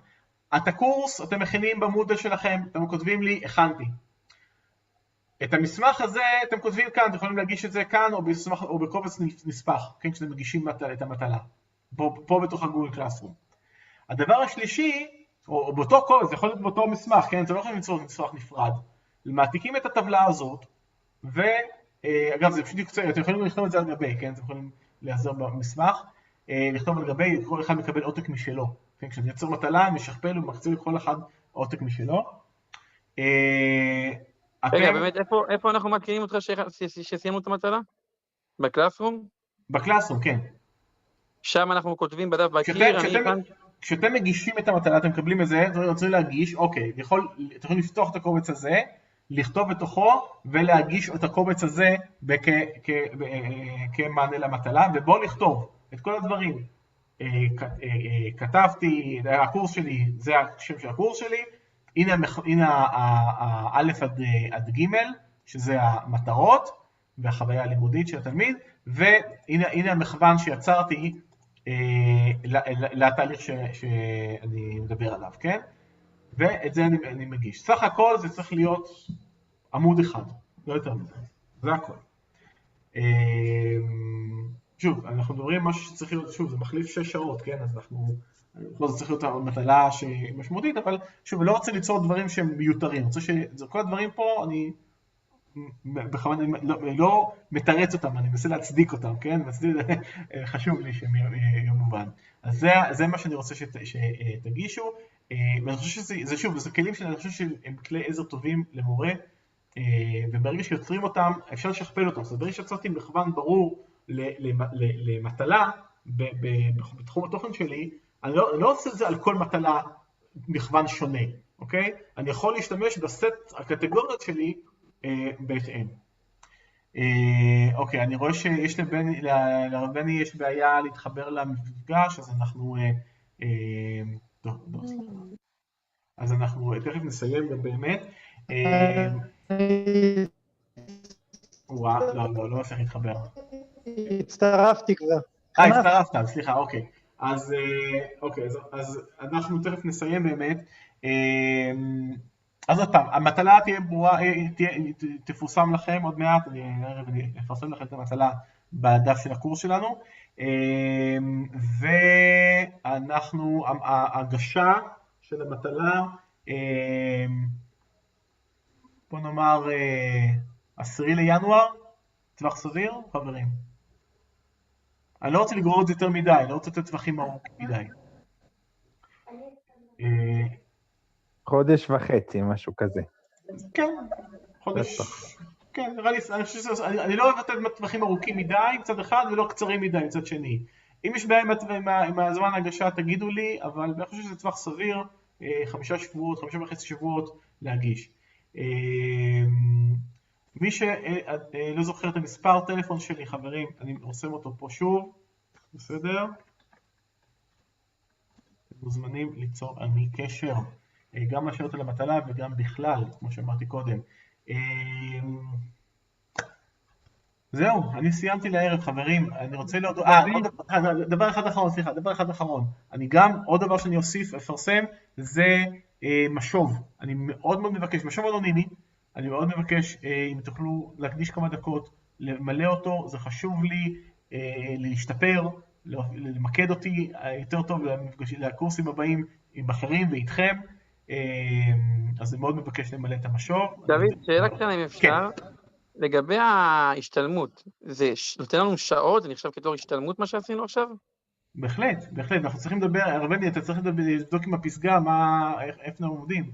את הקורס אתם מכינים במודל שלכם, אתם כותבים לי, הכנתי. את המסמך הזה אתם כותבים כאן, אתם יכולים להגיש את זה כאן או בקובץ נספח, כן, כשאתם מגישים את המטלה. פה בתוך הגוגל קלאסרום. הדבר השלישי, או באותו קובץ, זה יכול להיות באותו מסמך, כן, אתם לא יכולים ליצור מסמך נפרד. מעתיקים את הטבלה הזאת, ואגב זה פשוט קצר, אתם יכולים לכתוב את זה על גבי, כן? אתם יכולים להיעזר במסמך, לכתוב על גבי, כל אחד מקבל עותק משלו. כן? כשאני יוצר מטלה, משכפל ומחציר לכל אחד עותק משלו. רגע, באמת, איפה אנחנו מכירים אותך שסיימו את המטלה? בקלאסרום? בקלאסרום, כן. שם אנחנו כותבים בדף בקיר, כשאתם מגישים את המטלה, אתם מקבלים את זה, אתם רוצים להגיש, אוקיי, אתם יכולים לפתוח את הקובץ הזה, לכתוב בתוכו ולהגיש את הקובץ הזה כמענה למטלה, ובואו לכתוב את כל הדברים. כתבתי, הקורס שלי, זה השם של הקורס שלי, הנה האלף עד ג' שזה המטרות והחוויה הלימודית של התלמיד, והנה המכוון שיצרתי לתהליך שאני מדבר עליו, כן? ואת זה אני מגיש. סך הכל זה צריך להיות עמוד אחד, לא יותר מזה. זה הכל. שוב, אנחנו מדברים משהו שצריך להיות, שוב, זה מחליף 6 שעות, כן? אז זה צריך להיות מטלה משמעותית, אבל שוב, אני לא רוצה ליצור דברים שהם מיותרים. אני רוצה שכל הדברים פה, אני בכוונה לא מתרץ אותם, אני מנסה להצדיק אותם, כן? חשוב לי שהם יהיו מובן. אז זה מה שאני רוצה שתגישו. ואני חושב שזה שוב, זה כלים שאני חושב שהם כלי עזר טובים למורה, וברגע שיוצרים אותם, אפשר לשכפל אותם. זאת ברגע שיצרתי מכוון ברור למטלה, בתחום התוכן שלי, אני לא עושה את זה על כל מטלה מכוון שונה, אוקיי? אני יכול להשתמש בסט הקטגוריות שלי בהתאם. אוקיי, אני רואה שיש לרב בני יש בעיה להתחבר למפגש, אז אנחנו... אז אנחנו תכף נסיים גם באמת. וואו, לא צריך להתחבר. הצטרפתי כבר. הצטרפת, סליחה, אוקיי. אז אנחנו תכף נסיים באמת. אז עוד פעם, המטלה תהיה ברורה, תפורסם לכם עוד מעט, אני אפרסם לכם את המטלה בדף של הקורס שלנו, ואנחנו, ההגשה של המטלה, בוא נאמר 10 לינואר, טווח סביר, חברים. אני לא רוצה לגרור את זה יותר מדי, אני לא רוצה לתת טווחים ארוכים מדי. חודש וחצי, משהו כזה. כן, חודש, כן, נראה לי, אני לא אוהב לתת טווחים ארוכים מדי מצד אחד ולא קצרים מדי מצד שני. אם יש בעיה עם הזמן ההגשה תגידו לי, אבל אני חושב שזה טווח סביר, 5 שבועות, 5.5 שבועות להגיש. מי שלא זוכר את המספר טלפון שלי, חברים, אני רושם אותו פה שוב, בסדר? אתם מוזמנים ליצור עמי קשר, גם לשאלות על המטלה וגם בכלל, כמו שאמרתי קודם. זהו, אני סיימתי לערב, חברים, אני רוצה להודות, דבר אחד אחרון, אני גם, עוד דבר שאני אוסיף, אפרסם, זה משוב, אני מאוד מבקש, משוב אנונימי, אני מאוד מבקש אם תוכלו להקדיש כמה דקות, למלא אותו, זה חשוב לי להשתפר, למקד אותי יותר טוב לקורסים הבאים עם אחרים ואיתכם, אז אני מאוד מבקש למלא את המשוב. דוד, שאלה קטנה אם אפשר, לגבי ההשתלמות, זה נותן לנו שעות, זה נחשב כתור השתלמות מה שעשינו עכשיו? בהחלט, אנחנו צריכים לדבר, הרבני, אתה צריך לבדוק עם הפסגה, איפה אנחנו עומדים.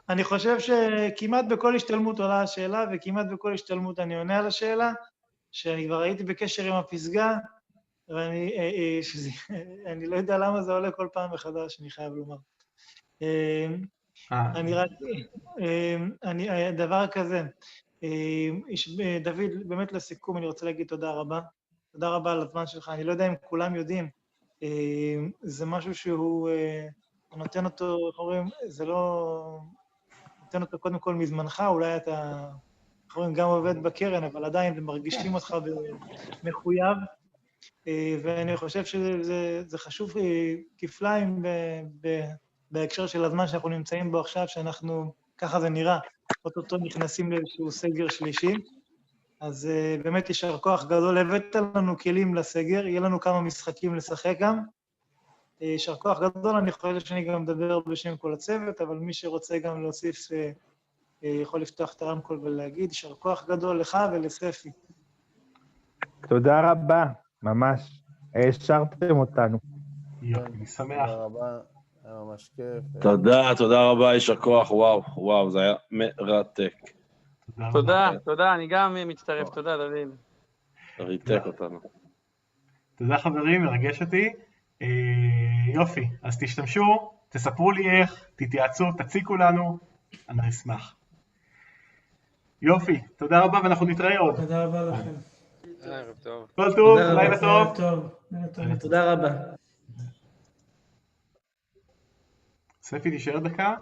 אני חושב שכמעט בכל השתלמות עולה השאלה, וכמעט בכל השתלמות אני עונה על השאלה, שאני כבר הייתי בקשר עם הפסגה, ואני לא יודע למה זה עולה כל פעם מחדש, אני חייב לומר. דבר כזה, דוד, באמת לסיכום, אני רוצה להגיד תודה רבה. תודה רבה על הזמן שלך, אני לא יודע אם כולם יודעים, זה משהו שהוא נותן אותו, איך אומרים, זה לא... נותן אותו קודם כל מזמנך, אולי אתה, איך אומרים, גם עובד בקרן, אבל עדיין מרגישים אותך מחויב, ואני חושב שזה חשוב כפליים בהקשר של הזמן שאנחנו נמצאים בו עכשיו, שאנחנו, ככה זה נראה, אותו נכנסים לאיזשהו סגר שלישי, אז באמת יישר כוח גדול, הבאת לנו כלים לסגר, יהיה לנו כמה משחקים לשחק גם, יישר כוח גדול, אני חושב שאני גם מדבר בשם כל הצוות, אבל מי שרוצה גם להוסיף, יכול לפתוח את הרמקול ולהגיד, יישר כוח גדול לך ולספי. תודה רבה, ממש, השארתם אותנו. אני שמח. תודה רבה, היה ממש כיף. תודה רבה, יישר כוח, וואו, זה היה מרתק. תודה, אני גם מצטרף, תודה דוד. ריתק אותנו. תודה חברים, מרגש אותי. יופי, אז תשתמשו, תספרו לי איך, תתייעצו, תציקו לנו, אני אשמח. יופי, תודה רבה ואנחנו נתראה עוד. תודה רבה לכם. ערב טוב. כל טוב, לילה טוב. תודה רבה. ספי, תישאר דקה.